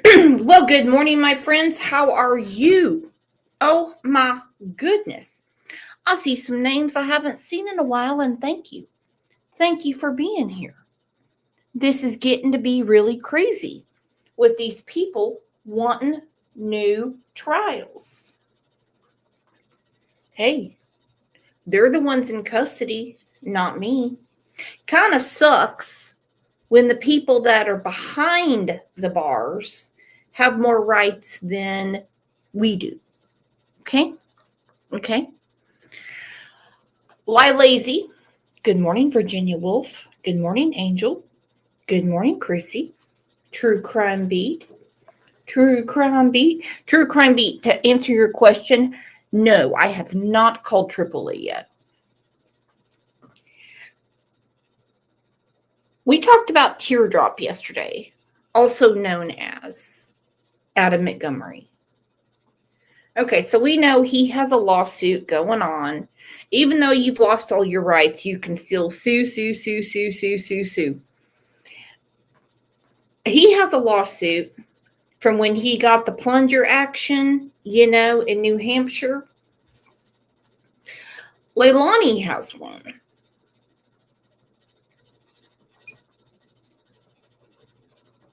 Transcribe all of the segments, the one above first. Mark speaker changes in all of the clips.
Speaker 1: Well, good morning, my friends. How are you? Oh, my goodness. I see some names I haven't seen in a while, and thank you. Thank you for being here. This is getting to be really crazy with these people wanting new trials. Hey, they're the ones in custody, not me. Kind of sucks when the people that are behind the bars have more rights than we do. Okay? Okay. Lie lazy. Good morning, Virginia Wolf. Good morning, Angel. Good morning, Chrissy. True Crime Beat. True Crime Beat. True Crime Beat. To answer your question, no, I have not called AAA yet. We talked about Teardrop yesterday, also known as Adam Montgomery. Okay, so we know he has a lawsuit going on. Even though you've lost all your rights, you can still sue. He has a lawsuit from when he got the plunger action, in New Hampshire. Leilani has one.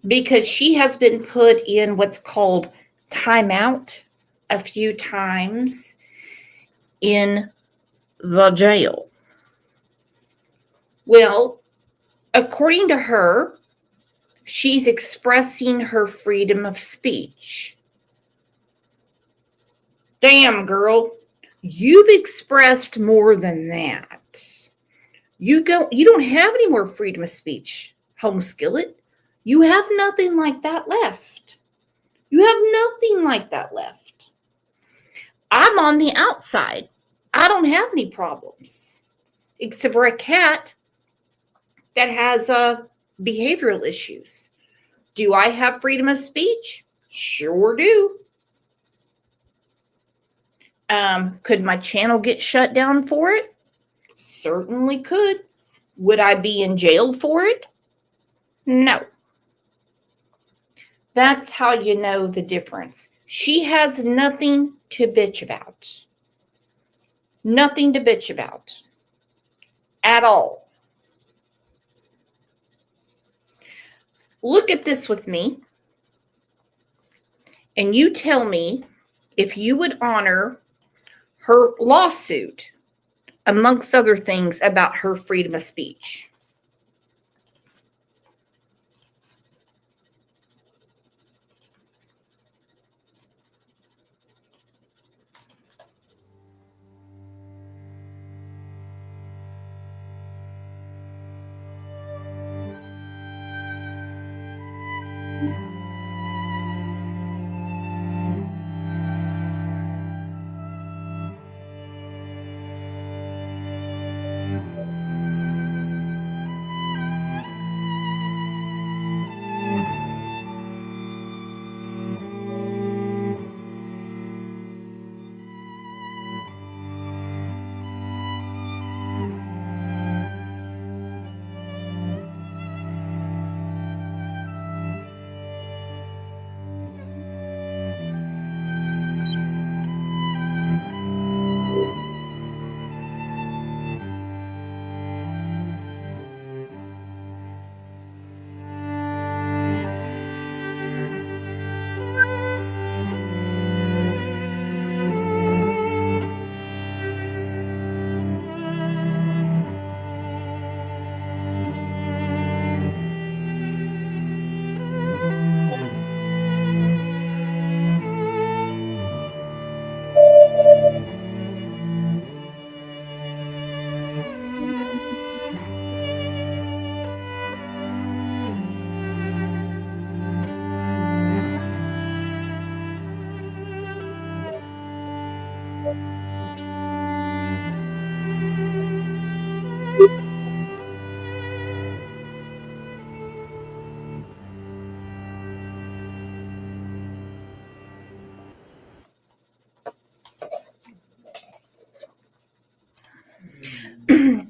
Speaker 1: Because she has been put in what's called timeout a few times in the jail. Well, according to her, she's expressing her freedom of speech. Damn, girl, you've expressed more than that. You don't have any more freedom of speech, home skillet. You have nothing like that left. You have nothing like that left. I'm on the outside. I don't have any problems, except for a cat that has behavioral issues. Do I have freedom of speech? Sure do. Could my channel get shut down for it? Certainly could. Would I be in jail for it? No. That's how you know the difference. She has nothing to bitch about. Nothing to bitch about. At all. Look at this with me. And you tell me if you would honor her lawsuit, amongst other things, about her freedom of speech.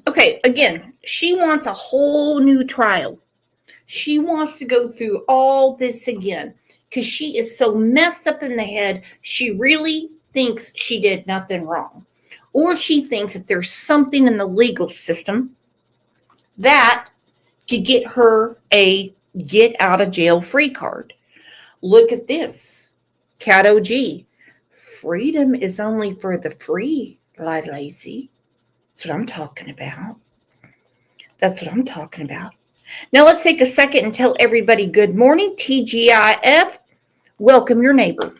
Speaker 1: Okay, again, she wants a whole new trial. She wants to go through all this again. because she is so messed up in the head, she really thinks she did nothing wrong. Or she thinks if there's something in the legal system that could get her a get out of jail free card. Look at this. Cat OG. Freedom is only for the free, lazy. That's what I'm talking about. That's what I'm talking about. Now let's take a second and tell everybody good morning. TGIF. Welcome your neighbor.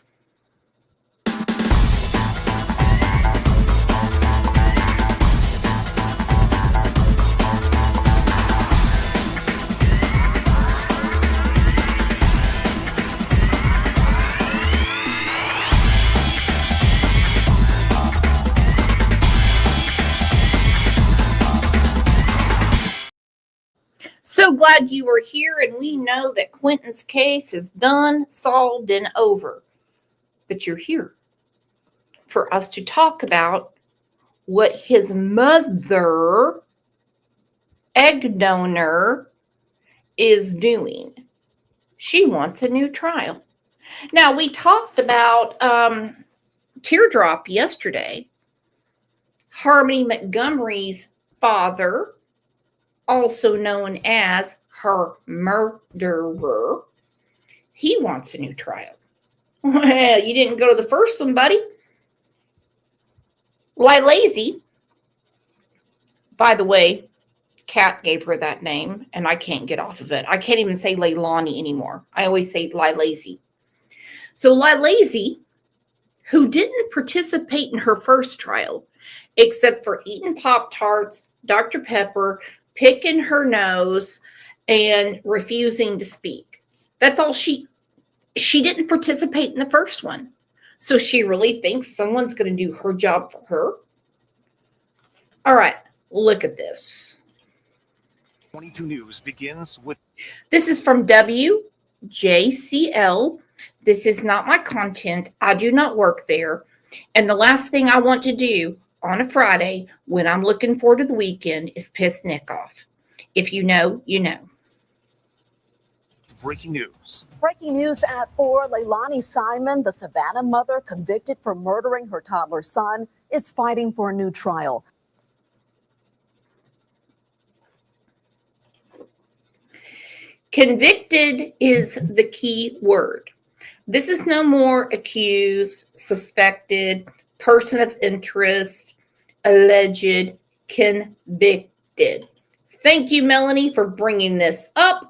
Speaker 1: So glad you were here, and we know that Quentin's case is done, solved, and over. But you're here for us to talk about what his mother, egg donor, is doing. She wants a new trial. Now, we talked about Teardrop yesterday. Harmony Montgomery's father, also known as her murderer, he wants a new trial. Well, you didn't go to the first one, buddy. Leilani, by the way, Kat gave her that name, and I can't get off of it. I can't even say Leilani anymore. I always say Leilani. So Leilani, who didn't participate in her first trial, except for eating Pop-Tarts, Dr. Pepper, picking her nose, and refusing to speak. That's all she didn't participate in the first one. So she really thinks someone's going to do her job for her? All right, look at this.
Speaker 2: 22 News begins with...
Speaker 1: This is from WJCL. This is not my content. I do not work there. And the last thing I want to do on a Friday when I'm looking forward to the weekend is piss Nick off. If you know, you know.
Speaker 2: Breaking news.
Speaker 3: Breaking news at 4. Leilani Simon, the Savannah mother convicted for murdering her toddler son, is fighting for a new trial.
Speaker 1: Convicted is the key word. This is no more accused, suspected, person of interest, alleged, convicted. Thank you, Melanie, for bringing this up.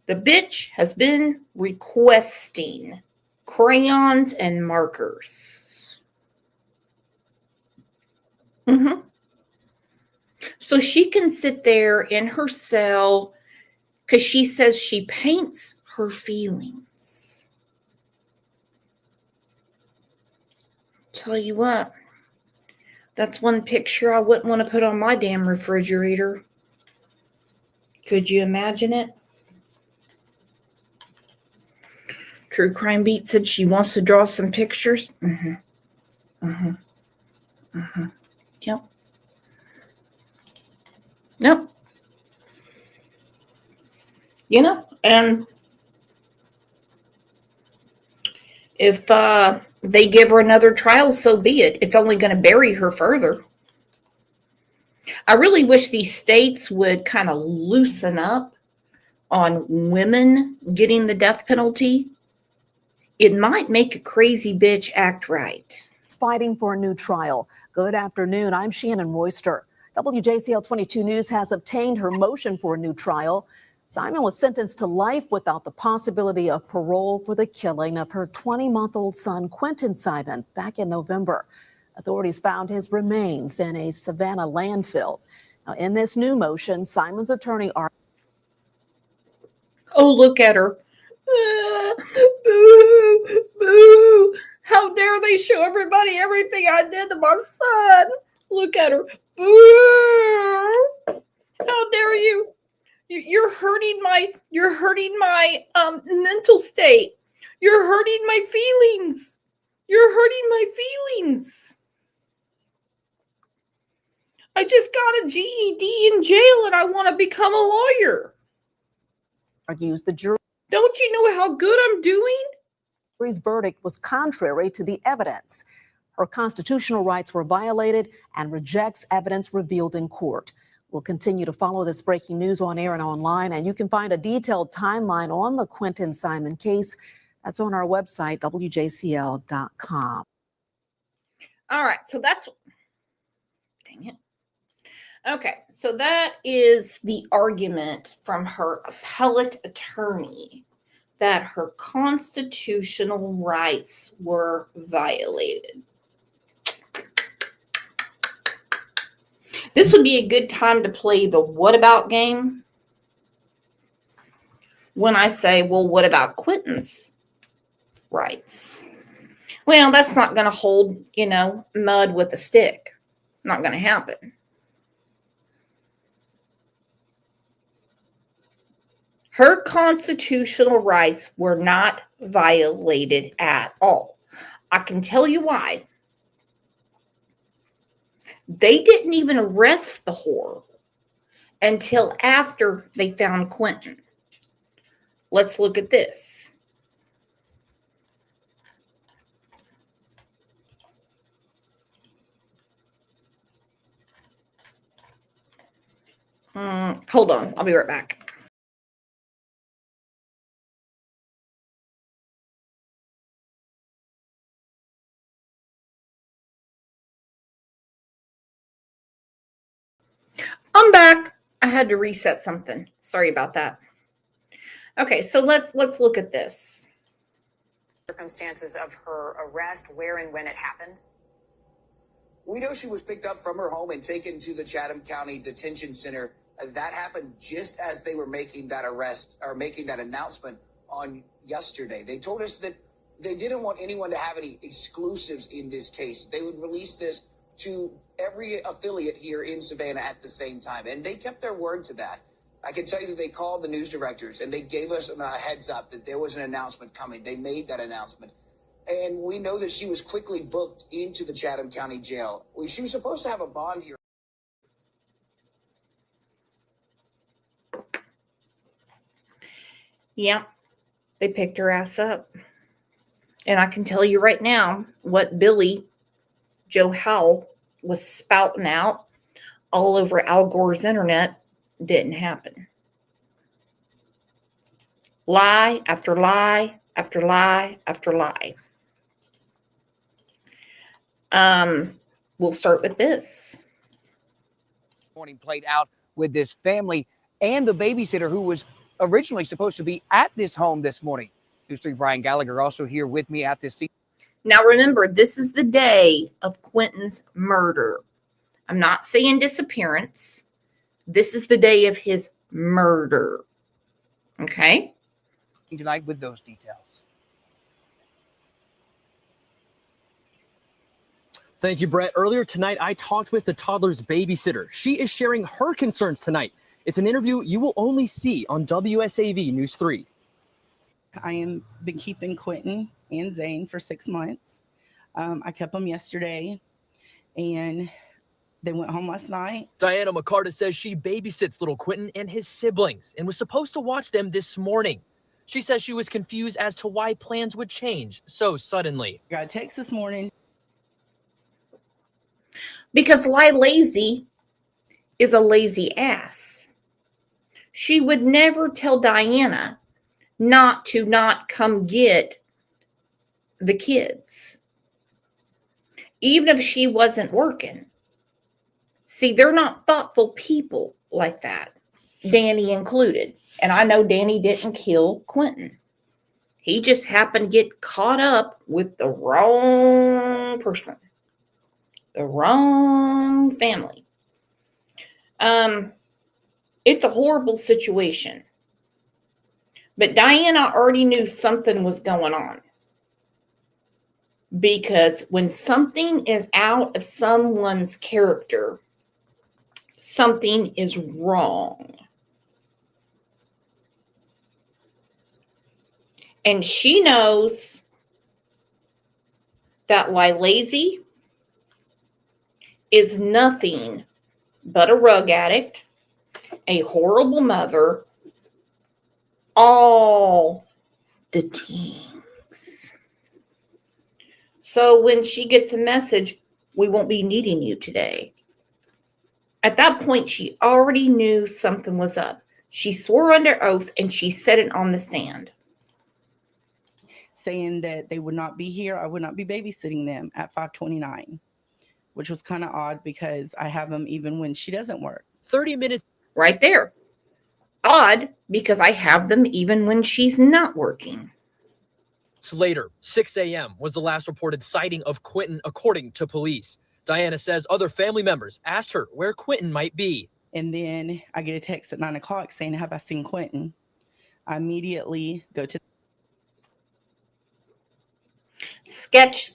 Speaker 1: The bitch has been requesting crayons and markers. So she can sit there in her cell because she says she paints her feelings. Tell you what, that's one picture I wouldn't want to put on my damn refrigerator. Could you imagine it? True Crime Beat said she wants to draw some pictures. Yep. Nope. You know, and if they give her another trial, so be it. It's only going to bury her further. I really wish these states would kind of loosen up on women getting the death penalty. It might make a crazy bitch act right.
Speaker 3: Fighting for a new trial. Good afternoon. I'm Shannon Royster. WJCL 22 News has obtained her motion for a new trial. Simon was sentenced to life without the possibility of parole for the killing of her 20-month-old son, Quentin Simon, back in November. Authorities found his remains in a Savannah landfill. Now, in this new motion, Simon's attorney argued.
Speaker 1: Oh, look at her. Boo, boo. How dare they show everybody everything I did to my son. Look at her. Boo. How dare you? You're hurting my mental state. You're hurting my feelings. You're hurting my feelings. I just got a GED in jail and I want to become a lawyer.
Speaker 3: Argues the jury
Speaker 1: Don't you know how good I'm doing?
Speaker 3: Jury's verdict was contrary to the evidence. Her constitutional rights were violated and rejects evidence revealed in court. We'll continue to follow this breaking news on air and online, and you can find a detailed timeline on the Quentin Simon case. That's on our website, WJCL.com.
Speaker 1: All right, so that's, dang it. Okay, so that is the argument from her appellate attorney that her constitutional rights were violated. This would be a good time to play the what about game. When I say, well, what about Quentin's rights? Well, that's not going to hold, mud with a stick. Not going to happen. Her constitutional rights were not violated at all. I can tell you why. They didn't even arrest the whore until after they found Quentin. Let's look at this. Hold on, I'll be right back. I'm back. I had to reset something. Sorry about that. Okay, so let's look at this.
Speaker 4: Circumstances of her arrest, where and when it happened?
Speaker 5: We know she was picked up from her home and taken to the Chatham County Detention Center. That happened just as they were making that arrest or making that announcement on yesterday. They told us that they didn't want anyone to have any exclusives in this case. They would release this to every affiliate here in Savannah at the same time. And they kept their word to that. I can tell you that they called the news directors and they gave us a heads up that there was an announcement coming. They made that announcement. And we know that she was quickly booked into the Chatham County Jail. She was supposed to have a bond here.
Speaker 1: Yeah, they picked her ass up. And I can tell you right now what Billy Joe Howell was spouting out all over Al Gore's internet didn't happen. Lie after lie after lie after lie. We'll start with this.
Speaker 6: Morning played out with this family and the babysitter who was originally supposed to be at this home this morning. News 3 Brian Gallagher also here with me at this scene.
Speaker 1: Now remember, this is the day of Quentin's murder. I'm not saying disappearance. This is the day of his murder. Okay?
Speaker 6: Tonight with those details.
Speaker 7: Thank you, Brett. Earlier tonight, I talked with the toddler's babysitter. She is sharing her concerns tonight. It's an interview you will only see on WSAV News 3.
Speaker 8: I am been keeping Quentin and Zane for 6 months. I kept them yesterday, and they went home last night.
Speaker 7: Diana McCarta says she babysits little Quentin and his siblings and was supposed to watch them this morning. She says she was confused as to why plans would change so suddenly.
Speaker 8: I got a text this morning.
Speaker 1: Because Lie Lazy is a lazy ass. She would never tell Diana not come get the kids, even if she wasn't working. See, they're not thoughtful people like that, Danny included. And I know Danny didn't kill Quentin. He just happened to get caught up with the wrong person, the wrong family. It's a horrible situation. But Diana already knew something was going on. Because when something is out of someone's character, something is wrong. And she knows that Lie Lazy is nothing but a rug addict, a horrible mother, all the things. So when she gets a message, we won't be needing you today. At that point, she already knew something was up. She swore under oath and she said it on the stand.
Speaker 8: saying that they would not be here. I would not be babysitting them at 5:29, which was kind of odd because I have them even when she doesn't work.
Speaker 7: 30 minutes
Speaker 1: Right there. Odd, because I have them even when she's not working.
Speaker 7: later, 6 a.m., was the last reported sighting of Quentin, according to police. Diana says other family members asked her where Quentin might be.
Speaker 8: And then I get a text at 9 o'clock saying, "Have I seen Quentin?" I immediately go to
Speaker 1: Sketch.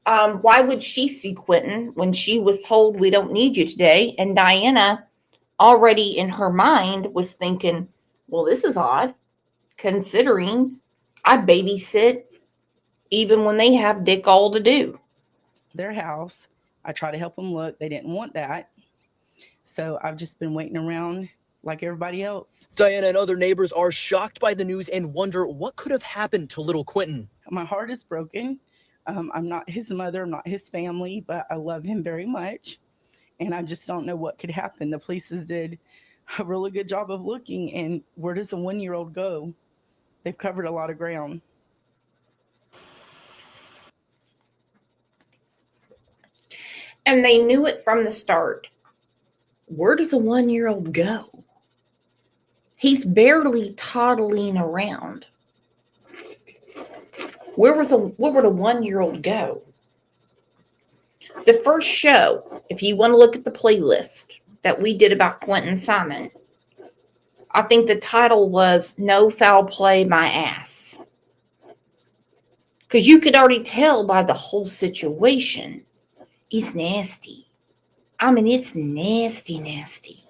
Speaker 1: Why would she see Quentin when she was told we don't need you today? And Diana already in her mind was thinking, well, this is odd, considering I babysit even when they have dick all to do.
Speaker 8: their house. I try to help them look. They didn't want that. So I've just been waiting around like everybody else.
Speaker 7: Diana and other neighbors are shocked by the news and wonder what could have happened to little Quentin.
Speaker 8: My heart is broken. I'm not his mother, I'm not his family, but I love him very much. And I just don't know what could happen. The police did a really good job of looking. And where does a 1-year-old go? They've covered a lot of ground.
Speaker 1: And they knew it from the start. Where does a 1-year-old go? He's barely toddling around. Where would a 1-year-old go? The first show, if you want to look at the playlist that we did about Quentin Simon, I think the title was No Foul Play My Ass. Because you could already tell by the whole situation, it's nasty. I mean, it's nasty.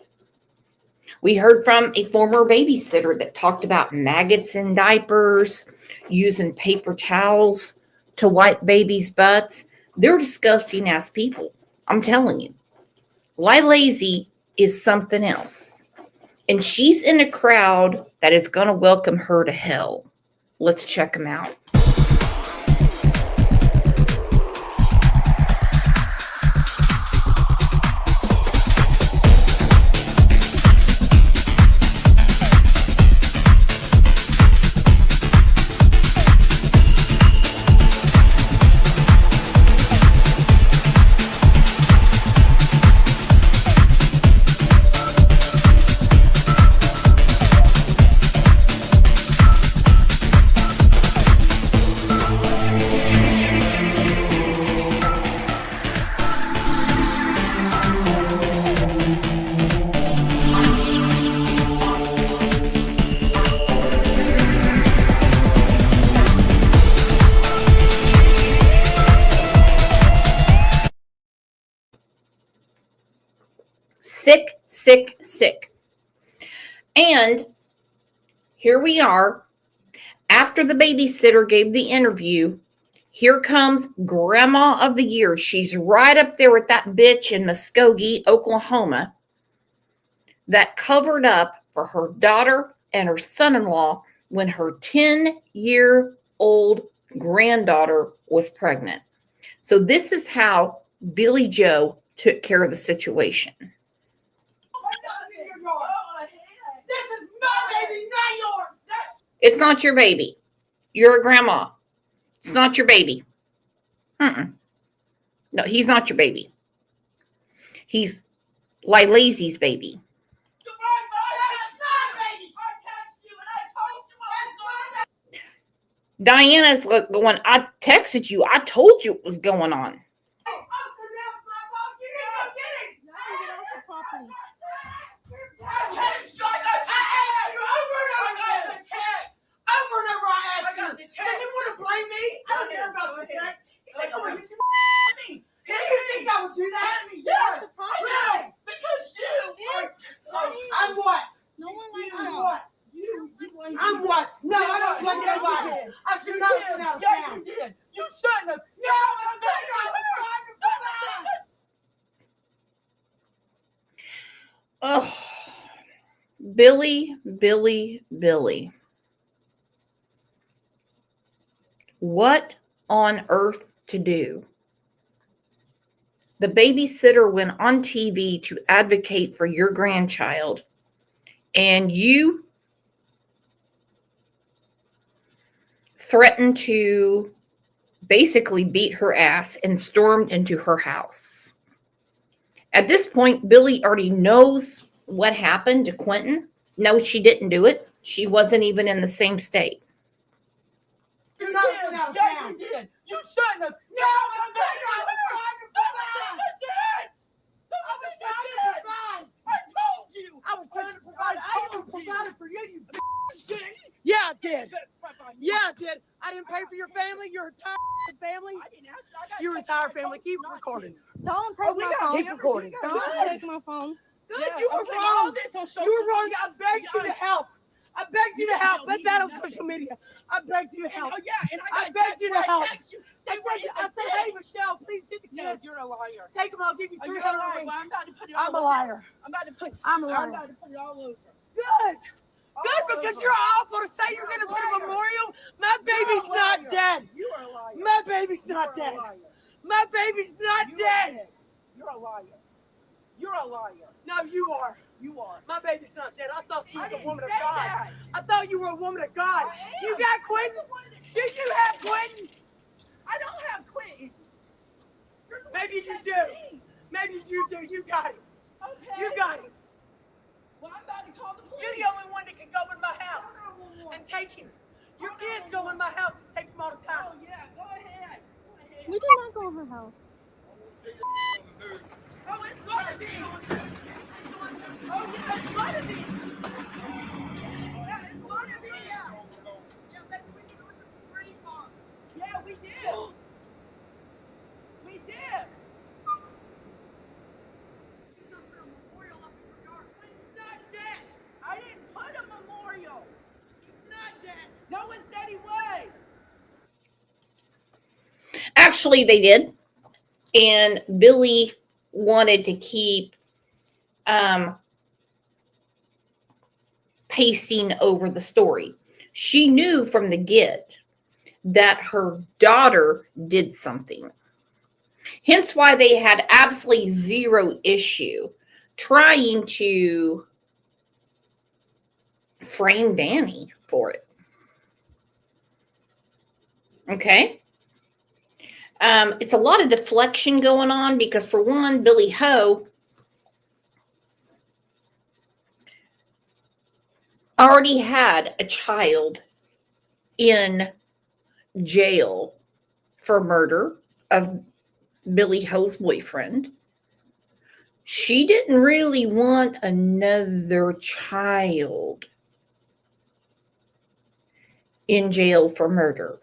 Speaker 1: We heard from a former babysitter that talked about maggots in diapers, using paper towels to wipe babies' butts. They're disgusting ass people. I'm telling you. Leilani is something else. And she's in a crowd that is going to welcome her to hell. Let's check them out. Sick. And here we are. After the babysitter gave the interview, here comes Grandma of the Year. She's right up there with that bitch in Muskogee, Oklahoma, that covered up for her daughter and her son-in-law when her 10-year-old granddaughter was pregnant. So this is how Billy Joe took care of the situation.
Speaker 9: This is my baby, not yours.
Speaker 1: It's not your baby. You're a grandma. It's not your baby. No, he's not your baby. He's Leilani's baby. Diana's going, I texted you. I told you what was going on.
Speaker 9: I'm what? No, I don't blame nobody. I should not have been out of town. You did. You shouldn't have. No, I'm
Speaker 1: Oh, Billy. What on earth to do? The babysitter went on TV to advocate for your grandchild, and you threatened to basically beat her ass and stormed into her house. At this point, Billy already knows what happened to Quentin. No, she didn't do it. She wasn't even in the same state.
Speaker 9: You did. Yeah, you did. You shouldn't have. No, I'm not. I was trying to provide. I was trying to provide. I told you. I was trying to provide. I even provided for you. You did. Yeah, I did. Yeah, I did. I didn't pay for your family. Your entire family. I didn't ask you. Your entire family. Keep recording.
Speaker 10: Don't take my phone.
Speaker 9: Keep recording.
Speaker 10: Don't take my phone.
Speaker 9: Good. You were wrong. You were wrong. I begged you to help. I begged you to help. Put that on social media. I begged you to help. Oh, yeah, and I begged you to help. I said, hey, Michelle, please get the kids. You're a liar. Take them. I'll give you 300 rings. I'm about to put it all over. I'm a liar. I'm about to put it all over. Good. Good, because you're awful to say you're going to put a memorial. My baby's not dead. You are a liar. My baby's not dead. My baby's not dead. You're a liar. You're a liar. No, you are. You are. My baby's not dead. I thought you were a woman of God. I thought you were a woman of God. You got Quentin? Do you have Quentin? I don't have Quentin. Maybe you do. Maybe you do. You got him. Okay. You got him. Well, I'm about to call the police. You're the only one that can go in my house and take him. Your kids go in my house and take him all the time. Oh, yeah. Go ahead.
Speaker 10: We did not go in her house.
Speaker 9: Oh, it's gonna be. Oh, yeah, it's gonna be. Yeah, it's gonna be. Yeah, but we did it with the free farm. Yeah, we did. We did. You don't put a memorial up in your yard. He's not dead. I didn't put a memorial. He's not dead. No one said he was.
Speaker 1: Actually, they did. And Billy wanted to keep pasting over the story. She knew from the get that her daughter did something. Hence why they had absolutely zero issue trying to frame Danny for it. Okay? It's a lot of deflection going on because, for one, Billy Ho already had a child in jail for murder of Billy Ho's boyfriend. She didn't really want another child in jail for murder.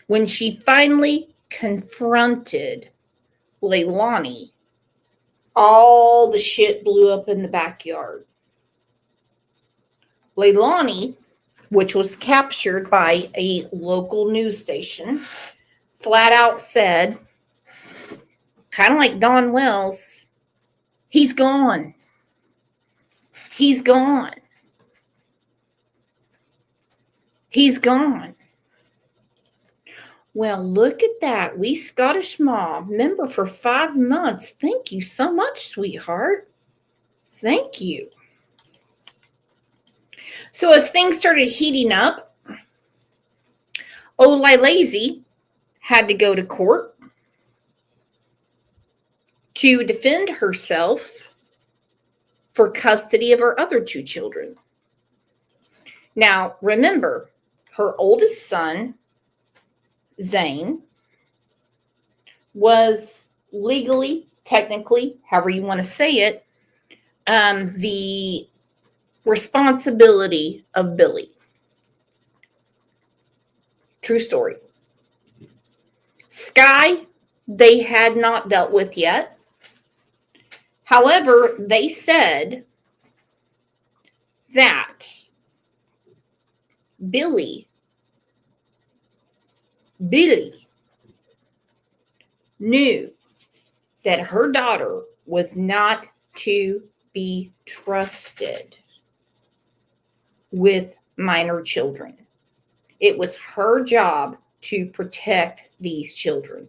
Speaker 1: When she finally confronted Leilani, all the shit blew up in the backyard. Leilani, which was captured by a local news station, flat out said, kind of like Don Wells, he's gone. He's gone. He's gone. Well, look at that. We Scottish Mom, member for 5 months. Thank you so much, sweetheart. Thank you. So as things started heating up, old Leilani had to go to court to defend herself for custody of her other 2 children. Now, remember, her oldest son, Zane, was legally, technically, however you want to say it, the responsibility of Billy. True story. Sky, they had not dealt with yet. However, they said that Billy knew that her daughter was not to be trusted with minor children. It was her job to protect these children.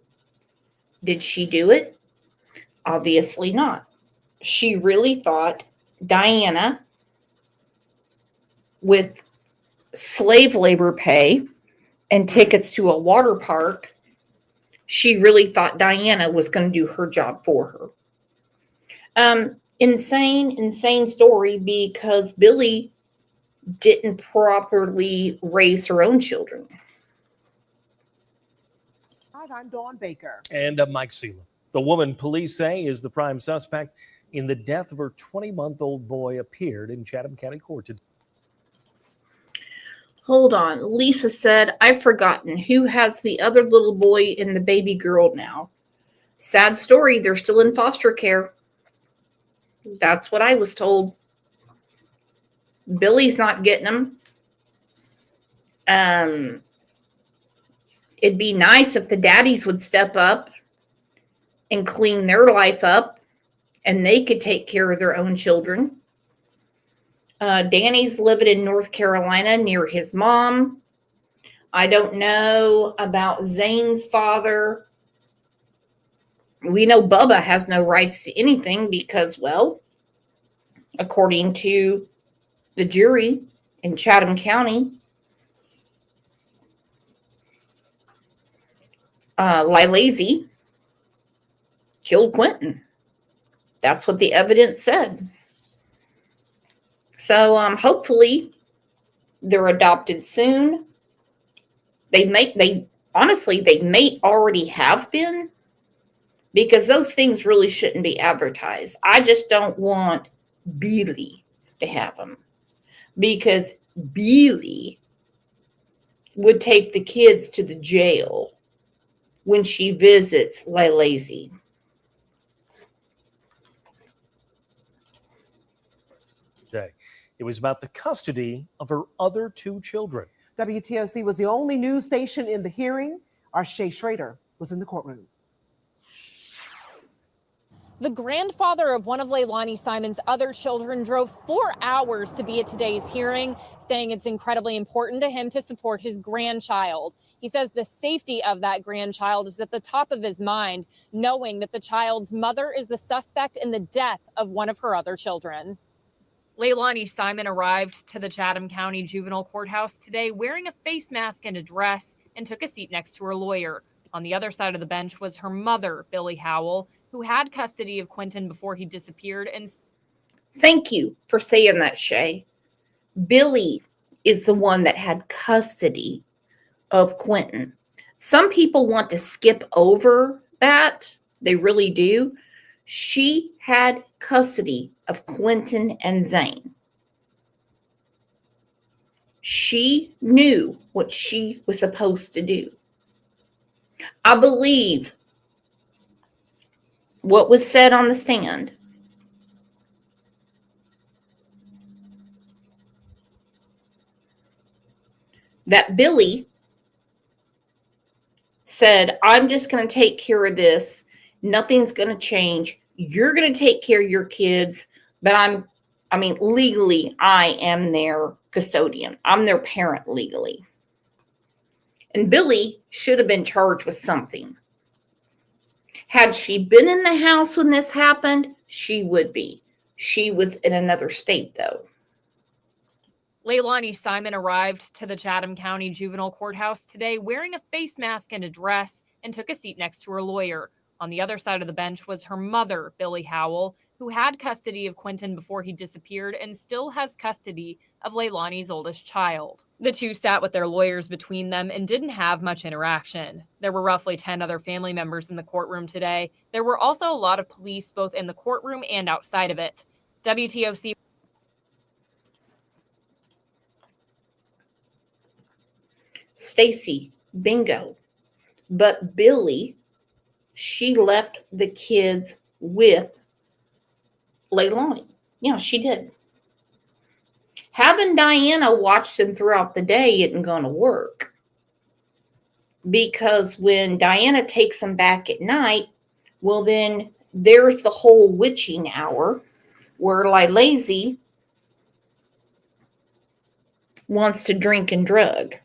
Speaker 1: Did she do it? Obviously not. She really thought Diana, with slave labor pay and tickets to a water park, she really thought Diana was going to do her job for her. Insane story, because Billy didn't properly raise her own children.
Speaker 11: Hi, I'm Dawn Baker.
Speaker 12: And I'm Mike Seelan. The woman police say is the prime suspect in the death of her 20-month-old boy appeared in Chatham County Court today.
Speaker 1: Hold on. Lisa said, I've forgotten who has the other little boy and the baby girl now. Sad story. They're still in foster care. That's what I was told. Billy's not getting them. It'd be nice if the daddies would step up and clean their life up and they could take care of their own children. Danny's living in North Carolina near his mom. I don't know about Zane's father. We know Bubba has no rights to anything because, well, according to the jury in Chatham County, Leilani killed Quentin. That's what the evidence said. So hopefully they're adopted soon. They may already have been, because those things really shouldn't be advertised. I just don't want Billy to have them, because Billy would take the kids to the jail when she visits Leilani.
Speaker 12: It was about the custody of her other two children.
Speaker 11: WTOC was the only news station in the hearing. Our Shay Schrader was in the courtroom.
Speaker 13: The grandfather of one of Leilani Simon's other children drove 4 hours to be at today's hearing, saying it's incredibly important to him to support his grandchild. He says the safety of that grandchild is at the top of his mind, knowing that the child's mother is the suspect in the death of one of her other children. Leilani Simon arrived to the Chatham County Juvenile Courthouse today wearing a face mask and a dress and took a seat next to her lawyer. On the other side of the bench was her mother, Billy Howell, who had custody of Quentin before he disappeared. And
Speaker 1: thank you for saying that, Shay. Billy is the one that had custody of Quentin. Some people want to skip over that. They really do. She had custody of Quentin and Zane. She knew what she was supposed to do. I believe what was said on the stand. That Billy said, I'm just going to take care of this. Nothing's going to change. You're going to take care of your kids, but legally, I am their custodian. I'm their parent legally. And Billy should have been charged with something. Had she been in the house when this happened, she would be. She was in another state, though.
Speaker 13: Leilani Simon arrived to the Chatham County Juvenile Courthouse today wearing a face mask and a dress and took a seat next to her lawyer. On the other side of the bench was her mother, Billy Howell, who had custody of Quentin before he disappeared and still has custody of Leilani's oldest child. The two sat with their lawyers between them and didn't have much interaction. There were roughly 10 other family members in the courtroom today. There were also a lot of police both in the courtroom and outside of it. WTOC.
Speaker 1: Stacy, bingo. But Billy, she left the kids with Leilani. Yeah, she did. Having Diana watch them throughout the day isn't going to work. Because when Diana takes them back at night, well, then there's the whole witching hour where Leilani wants to drink and drug.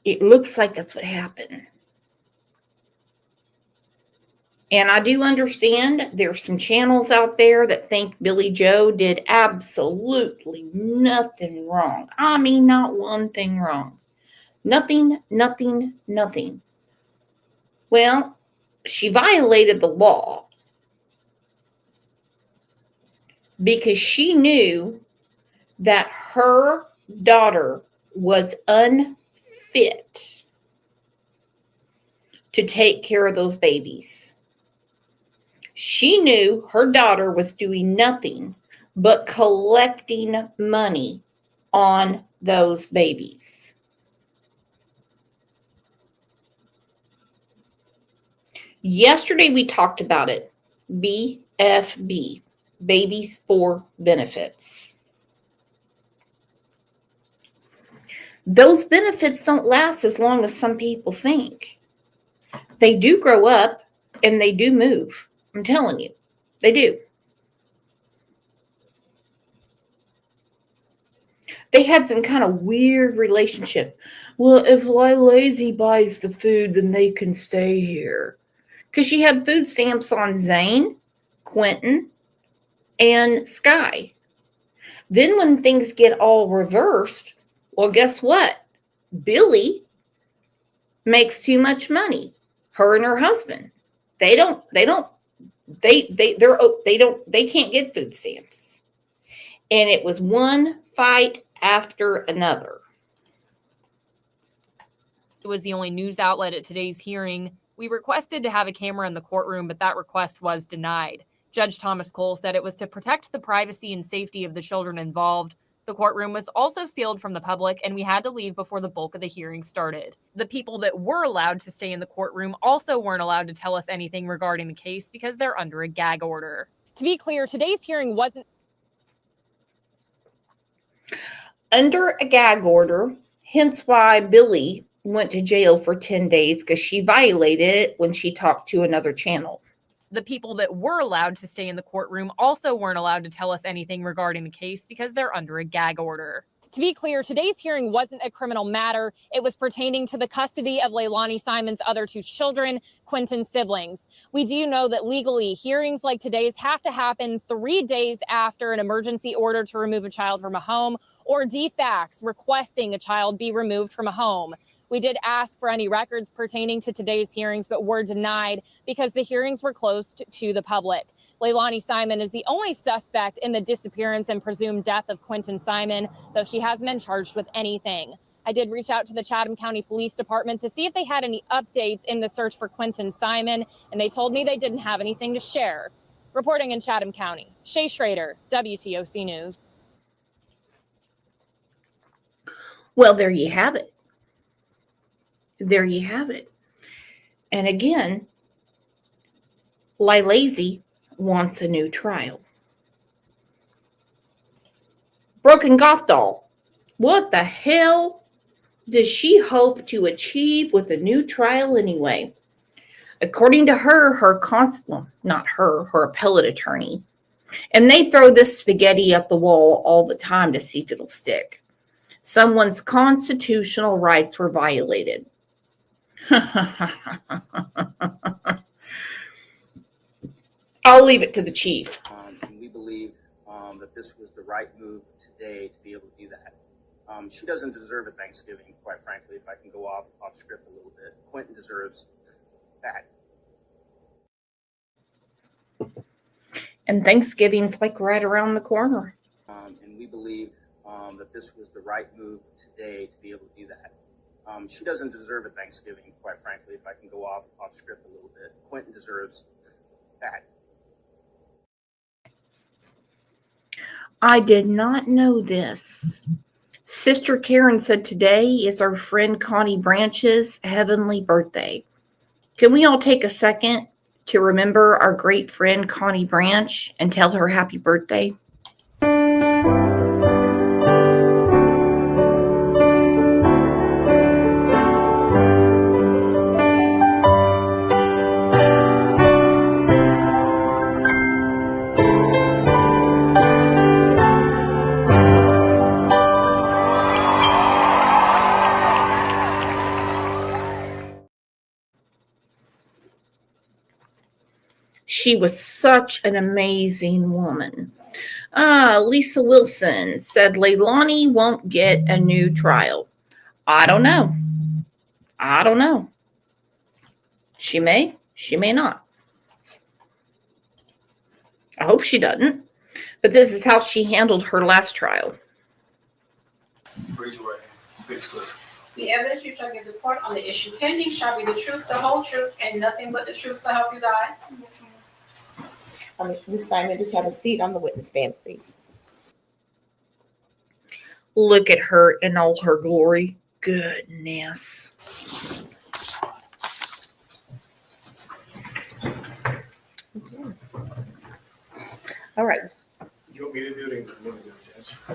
Speaker 1: It looks like that's what happened. And I do understand there's some channels out there that think Billy Joe did absolutely nothing wrong. I mean, not one thing wrong. Nothing, nothing, nothing. Well, she violated the law because she knew that her daughter was unfit to take care of those babies. She knew her daughter was doing nothing but collecting money on those babies. Yesterday we talked about it. BFB, Babies for Benefits. Those benefits don't last as long as some people think. They do grow up and they do move. I'm telling you, they do. They had some kind of weird relationship. Well, if Leilani buys the food, then they can stay here. Because she had food stamps on Zane, Quentin, and Sky. Then when things get all reversed, well, guess what? Billy makes too much money. Her and her husband. They can't get food stamps. And it was one fight after another.
Speaker 13: It was the only news outlet at today's hearing. We requested to have a camera in the courtroom, but that request was denied. Judge Thomas Cole said it was to protect the privacy and safety of the children involved. The courtroom was also sealed from the public, and we had to leave before the bulk of the hearing started. The people that were allowed to stay in the courtroom also weren't allowed to tell us anything regarding the case because they're under a gag order. To be clear, today's hearing wasn't
Speaker 1: under a gag order, hence why Billy went to jail for 10 days because she violated it when she talked to another channel.
Speaker 13: The people that were allowed to stay in the courtroom also weren't allowed to tell us anything regarding the case because they're under a gag order. To be clear, today's hearing wasn't a criminal matter. It was pertaining to the custody of Leilani Simon's other two children, Quentin's siblings. We do know that legally, hearings like today's have to happen 3 days after an emergency order to remove a child from a home or DFACS requesting a child be removed from a home. We did ask for any records pertaining to today's hearings, but were denied because the hearings were closed to the public. Leilani Simon is the only suspect in the disappearance and presumed death of Quentin Simon, though she hasn't been charged with anything. I did reach out to the Chatham County Police Department to see if they had any updates in the search for Quentin Simon, and they told me they didn't have anything to share. Reporting in Chatham County, Shay Schrader, WTOC News.
Speaker 1: Well, there you have it. There you have it. And again, Leilani wants a new trial. Broken Goth Doll. What the hell does she hope to achieve with a new trial anyway? According to her, her appellate attorney. And they throw this spaghetti up the wall all the time to see if it'll stick. Someone's constitutional rights were violated. I'll leave it to the chief.
Speaker 14: And we believe that this was the right move today to be able to do that. She doesn't deserve a Thanksgiving, quite frankly, if I can go off script a little bit. Quentin deserves that.
Speaker 1: And Thanksgiving's like right around the corner.
Speaker 14: And we believe that this was the right move today to be able to do that. She doesn't deserve a Thanksgiving, quite frankly, if I can go off script a little bit. Quentin deserves that.
Speaker 1: I did not know this. Sister Karen said today is our friend Connie Branch's heavenly birthday. Can we all take a second to remember our great friend Connie Branch and tell her happy birthday? She was such an amazing woman. Lisa Wilson said Leilani won't get a new trial. I don't know. I don't know. She may not. I hope she doesn't. But this is how she handled her last trial.
Speaker 15: Raise your right hand. Face clear.
Speaker 16: The evidence you shall give the court on the issue pending shall be the truth, the whole truth, and nothing but the truth, so help you God. Yes, ma'am.
Speaker 17: Ms. Simon, just have a seat on the witness stand, please.
Speaker 1: Look at her in all her glory. Goodness.
Speaker 17: Okay. All right.
Speaker 15: You want me to do it?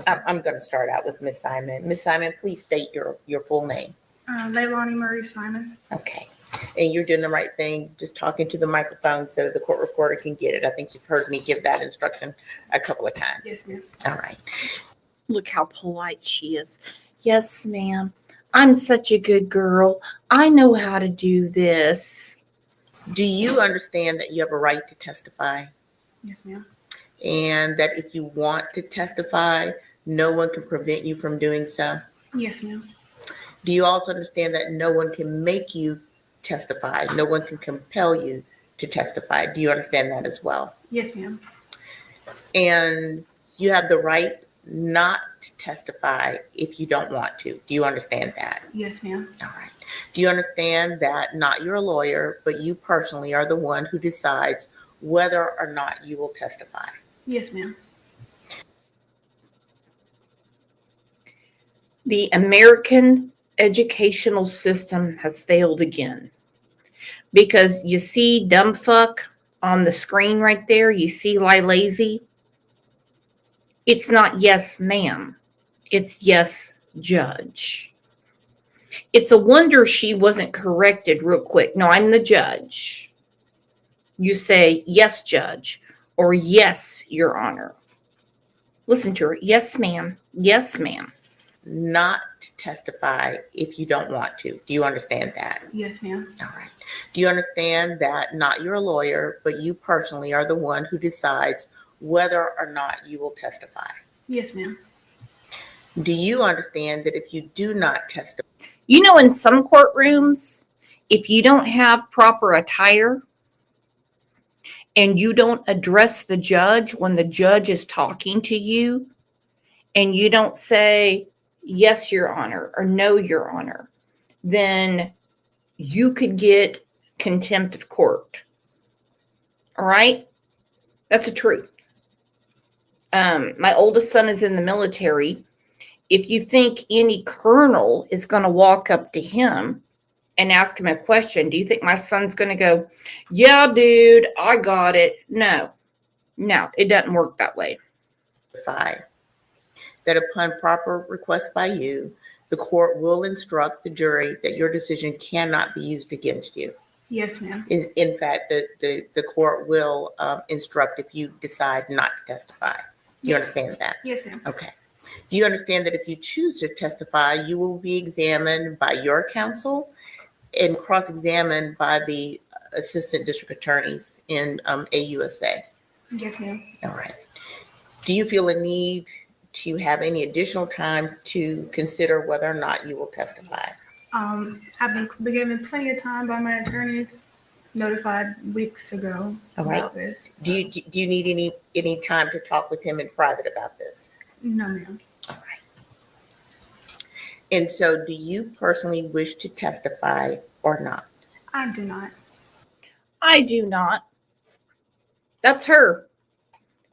Speaker 17: I'm going to start out with Ms. Simon. Ms. Simon, please state your full name.
Speaker 16: Leilani Marie Simon.
Speaker 17: Okay. And you're doing the right thing, just talking to the microphone so the court reporter can get it. I think you've heard me give that instruction a couple of times.
Speaker 16: Yes, ma'am.
Speaker 17: All right.
Speaker 1: Look how polite she is. Yes, ma'am. I'm such a good girl. I know how to do this.
Speaker 17: Do you understand that you have a right to testify?
Speaker 16: Yes, ma'am.
Speaker 17: And that if you want to testify, no one can prevent you from doing so?
Speaker 16: Yes, ma'am.
Speaker 17: Do you also understand that no one can make you testify? No one can compel you to testify. Do you understand that as well?
Speaker 16: Yes, ma'am.
Speaker 17: And you have the right not to testify if you don't want to. Do you understand that?
Speaker 16: Yes, ma'am.
Speaker 17: All right. Do you understand that not your lawyer, but you personally are the one who decides whether or not you will testify?
Speaker 16: Yes, ma'am.
Speaker 1: The American educational system has failed again. Because you see dumb fuck on the screen right there, you see lie lazy. It's not yes, ma'am. It's yes, judge. It's a wonder she wasn't corrected real quick. No, I'm the judge. You say yes, judge, or yes, your honor. Listen to her. Yes, ma'am. Yes, ma'am.
Speaker 17: Not to testify if you don't want to. Do you understand that?
Speaker 16: Yes, ma'am.
Speaker 17: All right. Do you understand that not your lawyer, but you personally are the one who decides whether or not you will testify?
Speaker 16: Yes, ma'am.
Speaker 17: Do you understand that if you do not testify?
Speaker 1: You know, in some courtrooms, if you don't have proper attire and you don't address the judge when the judge is talking to you, and you don't say, yes, your honor, or no, your honor, then you could get contempt of court. All right? That's the truth. My oldest son is in the military. If you think any colonel is going to walk up to him and ask him a question, do you think my son's going to go, yeah, dude, I got it? No, it doesn't work that way.
Speaker 17: That upon proper request by you, the court will instruct the jury that your decision cannot be used against you.
Speaker 16: Yes, ma'am.
Speaker 17: In fact, the court will instruct if you decide not to testify. Do you understand that?
Speaker 16: Yes, ma'am.
Speaker 17: Okay. Do you understand that if you choose to testify, you will be examined by your counsel and cross-examined by the assistant district attorneys in AUSA?
Speaker 16: Yes, ma'am.
Speaker 17: All right. Do you feel a need to have any additional time to consider whether or not you will testify?
Speaker 16: I've been given plenty of time by my attorneys, notified weeks ago about this.
Speaker 17: Do you need any time to talk with him in private about this?
Speaker 16: No, ma'am.
Speaker 17: All right. And so do you personally wish to testify or not?
Speaker 16: I do not.
Speaker 1: I do not. That's her.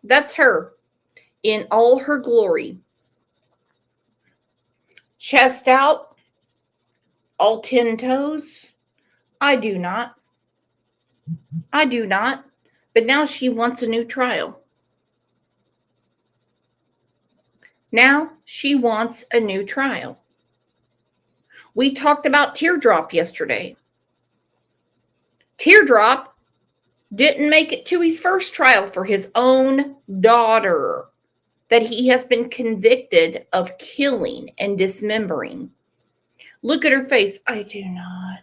Speaker 1: That's her in all her glory. Chest out, all 10 toes. I do not. I do not. But now she wants a new trial. Now she wants a new trial. We talked about Teardrop yesterday. Teardrop didn't make it to his first trial for his own daughter that he has been convicted of killing and dismembering. Look at her face. I do not.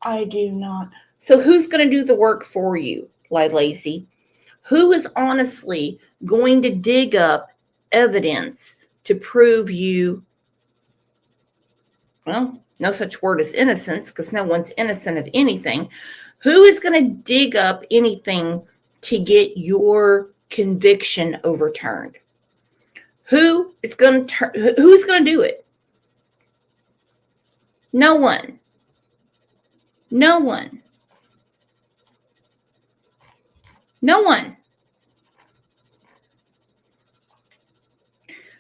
Speaker 1: I do not. So who's going to do the work for you? Lazy, who is honestly going to dig up evidence to prove you, well, no such word as innocence, because no one's innocent of anything. Who is going to dig up anything to get your conviction overturned? Who's going to do it? No one. No one. No one.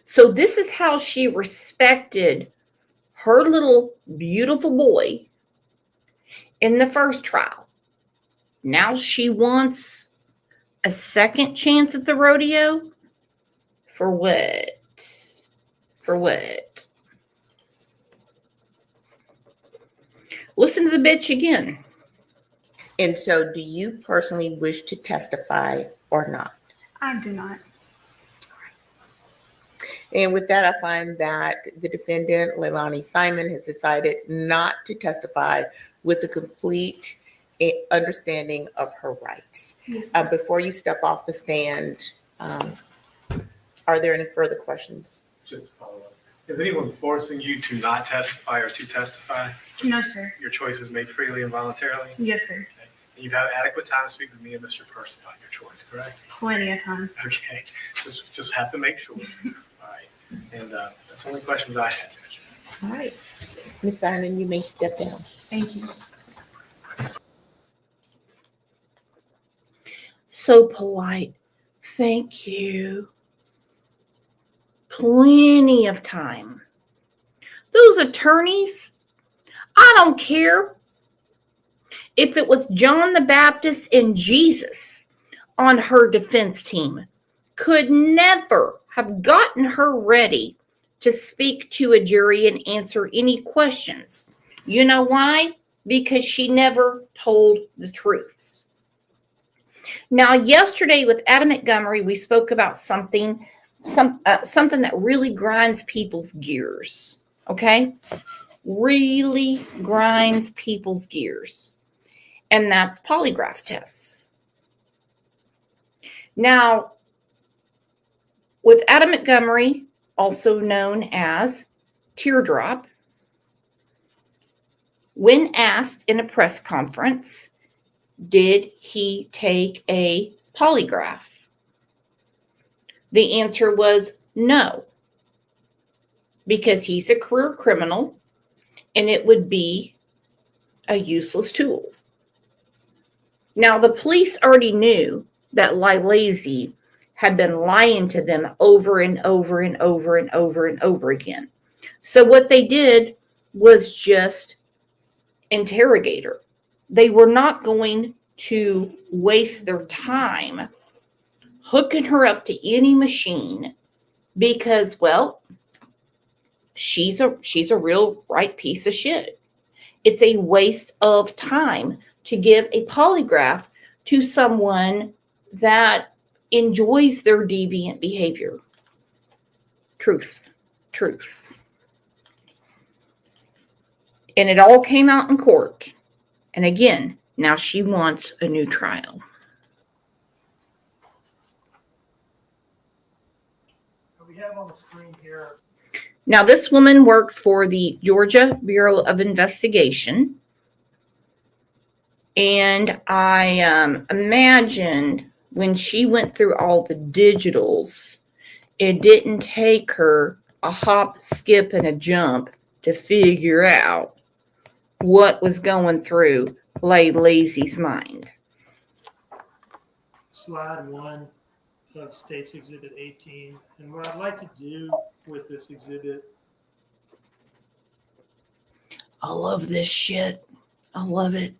Speaker 1: So this is how she respected her little beautiful boy in the first trial. Now she wants a second chance at the rodeo? For what? For what? Listen to the bitch again.
Speaker 17: And so do you personally wish to testify or not?
Speaker 18: I do not.
Speaker 17: And with that, I find that the defendant, Leilani Simon, has decided not to testify with a complete understanding of her rights.
Speaker 18: Yes,
Speaker 17: Before you step off the stand, are there any further questions?
Speaker 15: Just to follow up. Is anyone forcing you to not testify or to testify?
Speaker 18: No, sir.
Speaker 15: Your choice is made freely and voluntarily?
Speaker 18: Yes, sir.
Speaker 15: Okay. And you've had adequate time to speak with me and Mr. Purse about your choice, correct?
Speaker 18: Plenty of time.
Speaker 15: Okay. Just have to make sure. All right. And that's the only questions I had.
Speaker 17: All right. Ms. Simon, you may step down.
Speaker 18: Thank you.
Speaker 1: So polite. Thank you. Plenty of time. Those attorneys, I don't care if it was John the Baptist and Jesus on her defense team, could never have gotten her ready to speak to a jury and answer any questions. You know why? Because she never told the truth. Now, yesterday with Adam Montgomery, we spoke about something that really grinds people's gears, okay? Really grinds people's gears. And that's polygraph tests. Now, with Adam Montgomery, also known as Teardrop, when asked in a press conference, did he take a polygraph? The answer was no, because he's a career criminal and it would be a useless tool. Now, the police already knew that Lazy had been lying to them over and over and over and over and over again. So what they did was just interrogate her. They were not going to waste their time hooking her up to any machine because, well, she's a real right piece of shit. It's a waste of time to give a polygraph to someone that enjoys their deviant behavior. Truth. And it all came out in court. And again, now she wants a new trial.
Speaker 12: We have on the screen here.
Speaker 1: Now, this woman works for the Georgia Bureau of Investigation. And I imagined when she went through all the digitals, it didn't take her a hop, skip, and a jump to figure out what was going through Lazy's mind.
Speaker 19: Slide 1 of State's Exhibit 18. And what I'd like to do with this exhibit.
Speaker 1: I love this shit. I love it.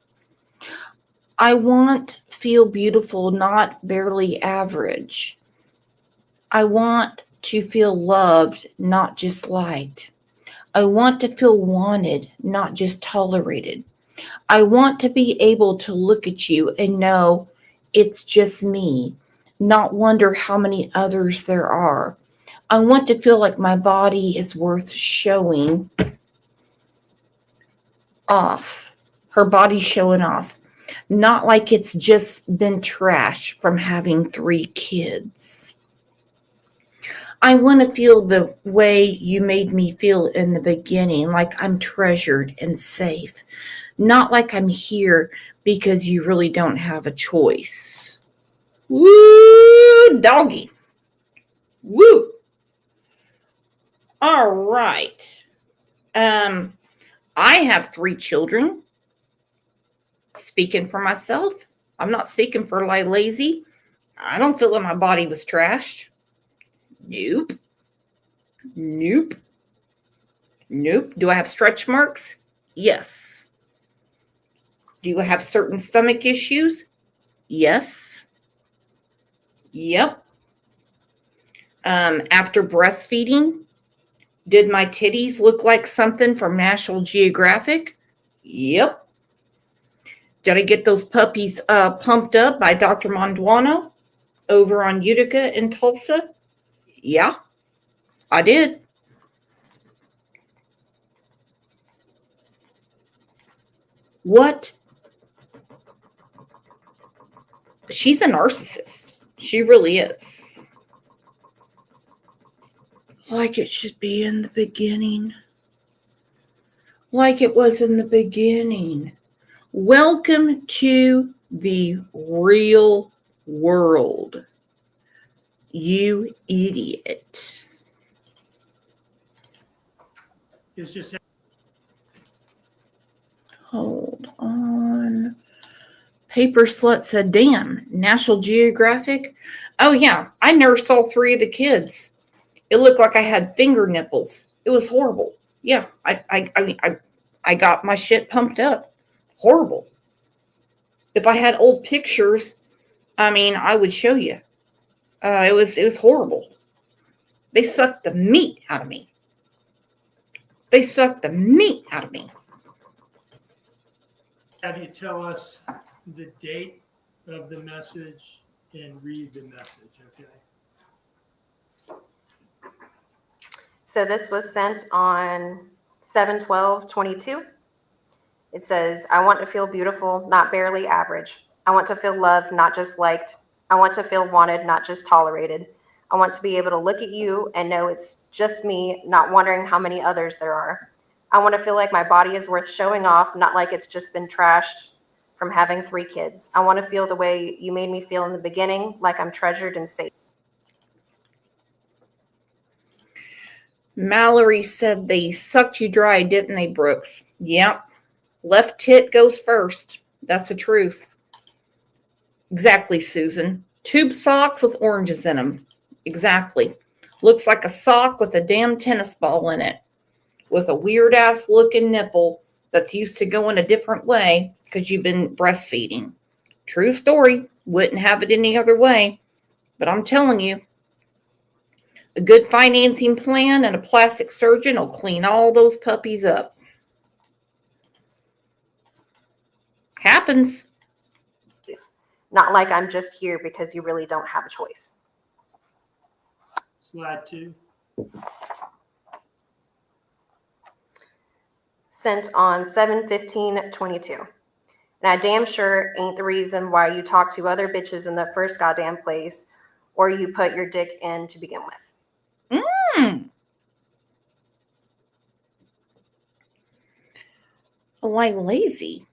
Speaker 1: I want feel beautiful, not barely average. I want to feel loved, not just liked. I want to feel wanted, not just tolerated. I want to be able to look at you and know it's just me, not wonder how many others there are. I want to feel like my body is worth showing off. Her body's showing off. Not like it's just been trash from having 3 kids. I want to feel the way you made me feel in the beginning, like I'm treasured and safe, not like I'm here because you really don't have a choice. Woo, doggy. Woo. All right. I have 3 children. Speaking for myself, I'm not speaking for lazy. I don't feel like my body was trashed. Nope. Nope. Nope. Do I have stretch marks? Yes. Do I have certain stomach issues? Yes. Yep. After breastfeeding, did my titties look like something from National Geographic? Yep. Did I get those puppies pumped up by Dr. Monduano over on Utica in Tulsa? Yeah, I did. What? She's a narcissist. She really is. Like it should be in the beginning. Like it was in the beginning. Welcome to the real world, you idiot.
Speaker 19: It's just
Speaker 1: Hold on. Paper Slut said, damn, National Geographic. Oh, yeah, I nursed all 3 of the kids. It looked like I had finger nipples. It was horrible. Yeah, I got my shit pumped up. Horrible. If I had old pictures, I would show you. It was horrible. They sucked the meat out of me. They sucked the meat out of me.
Speaker 19: have you tell us the date of the message and read the message, okay?
Speaker 20: So this was sent on 7/12/22. It says, I want to feel beautiful, not barely average. I want to feel loved, not just liked. I want to feel wanted, not just tolerated. I want to be able to look at you and know it's just me, not wondering how many others there are. I want to feel like my body is worth showing off, not like it's just been trashed from having 3 kids. I want to feel the way you made me feel in the beginning, like I'm treasured and safe.
Speaker 1: Mallory said they sucked you dry, didn't they, Brooks? Yep. Left tit goes first. That's the truth. Exactly, Susan. Tube socks with oranges in them. Exactly. Looks like a sock with a damn tennis ball in it. With a weird-ass looking nipple that's used to going a different way because you've been breastfeeding. True story. Wouldn't have it any other way. But I'm telling you, a good financing plan and a plastic surgeon will clean all those puppies up. Happens.
Speaker 20: Not like I'm just here because you really don't have a choice.
Speaker 19: Slide 2.
Speaker 20: Sent on 7/15/22. And I damn sure ain't the reason why you talk to other bitches in the first goddamn place or you put your dick in to begin with.
Speaker 1: Like lazy.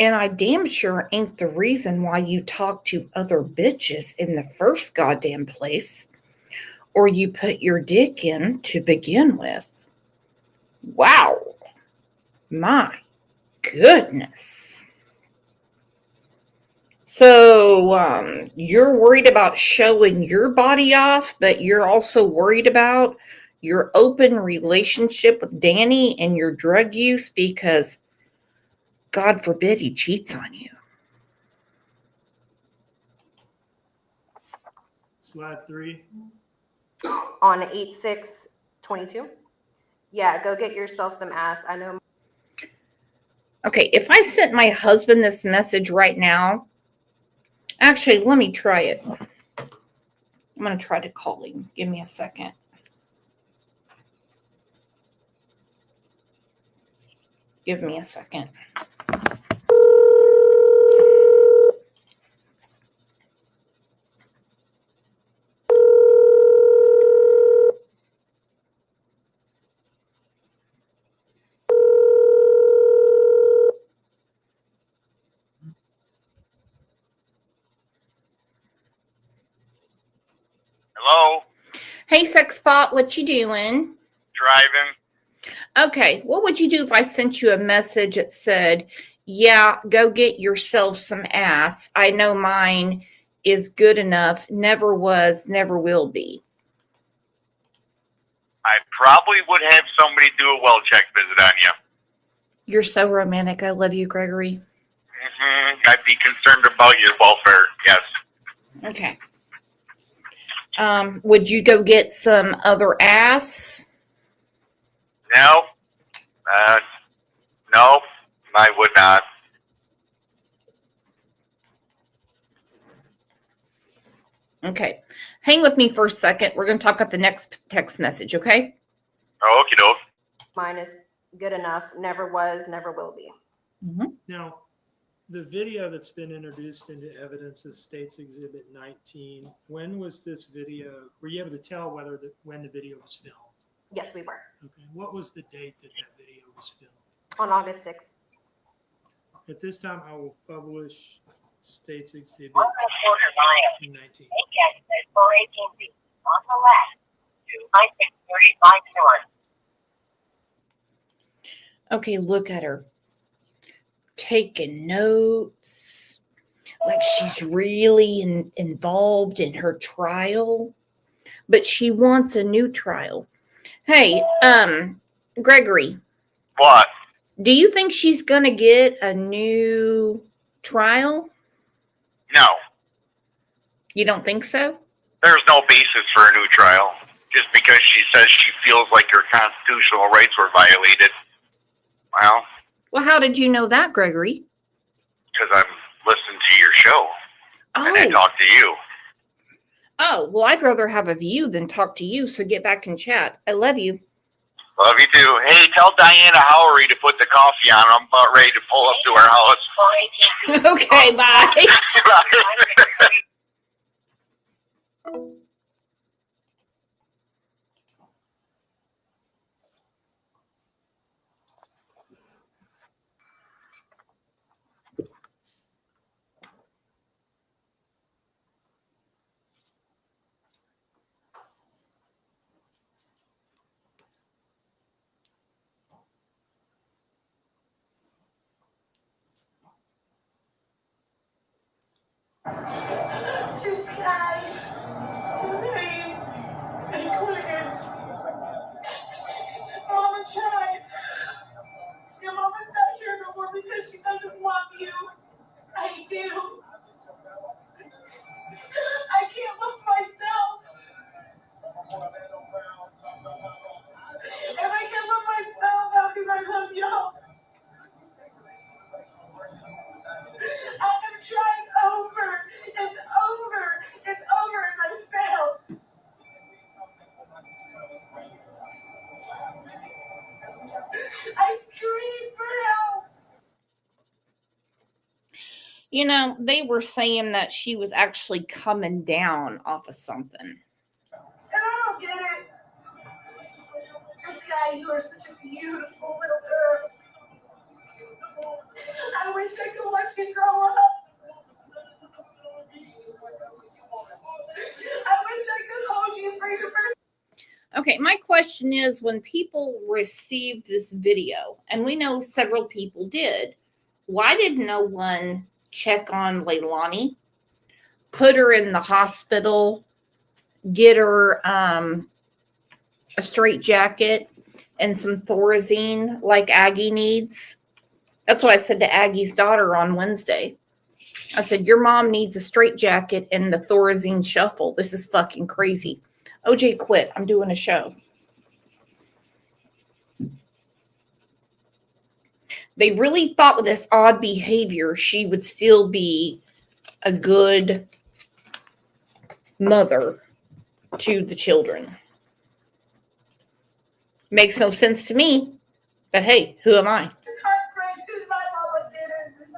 Speaker 1: And I damn sure ain't the reason why you talk to other bitches in the first goddamn place or you put your dick in to begin with. Wow. My goodness. So you're worried about showing your body off, but you're also worried about your open relationship with Danny and your drug use because God forbid he cheats on you.
Speaker 19: Slide 3.
Speaker 20: On 8/6/22. Yeah, go get yourself some ass. I know.
Speaker 1: Okay, if I sent my husband this message right now, actually, let me try it. I'm going to try to call him. Give me a second. Give me a second. spot. What you doing?
Speaker 19: Driving.
Speaker 1: Okay. What would you do if I sent you a message that said, yeah, go get yourself some ass. I know mine is good enough. Never was, never will be.
Speaker 19: I probably would have somebody do a well check visit on you.
Speaker 1: You're so romantic. I love you, Gregory.
Speaker 19: I'd be concerned about your welfare, yes.
Speaker 1: Okay. Would you go get some other ass?
Speaker 19: No. No, I would not.
Speaker 1: Okay. Hang with me for a second. We're going to talk about the next text message, okay?
Speaker 19: Oh, okie doke.
Speaker 20: Mine is good enough. Never was, never will be.
Speaker 19: Now, the video that's been introduced into evidence is States Exhibit 19. When was this video? Were you able to tell when the video was filmed?
Speaker 20: Yes, we were.
Speaker 19: Okay. What was the date that video was filmed?
Speaker 20: On August 6th.
Speaker 19: At this time, I will publish States Exhibit 19.
Speaker 1: Okay, look at her. Taking notes. Like she's really involved in her trial. But she wants a new trial. Hey, Gregory.
Speaker 19: What?
Speaker 1: Do you think she's going to get a new trial?
Speaker 19: No.
Speaker 1: You don't think so?
Speaker 19: There's no basis for a new trial. Just because she says she feels like her constitutional rights were violated.
Speaker 1: Well, how did you know that, Gregory?
Speaker 19: Because I'm listening to your show. And I talk to you.
Speaker 1: Oh, well, I'd rather have a view than talk to you, so get back and chat. I love you.
Speaker 19: Love you too. Hey, tell Diana Howery to put the coffee on. I'm about ready to pull up to her house.
Speaker 1: Okay, bye.
Speaker 9: To Sky. Zane. And Quinn. Mama tried. Your mama's not here no more because she doesn't want you. I do. I can't love myself. And I can't love myself now because I love y'all. I've tried over and over and over and I failed. I screamed for help.
Speaker 1: You know, they were saying that she was actually coming down off of something.
Speaker 9: And I don't get it. Sky, you are such a beautiful little girl. I wish I could watch you grow up. I wish I could hold you for your first.
Speaker 1: Okay, my question is, when people received this video, and we know several people did, why did no one check on Leilani, put her in the hospital, get her a straitjacket and some Thorazine like Aggie needs? That's what I said to Aggie's daughter on Wednesday. I said, your mom needs a straitjacket and the Thorazine shuffle. This is fucking crazy. OJ quit. I'm doing a show. They really thought with this odd behavior, she would still be a good mother to the children. Makes no sense to me, but hey, who am I?
Speaker 9: It's heartbreak because my mama did it.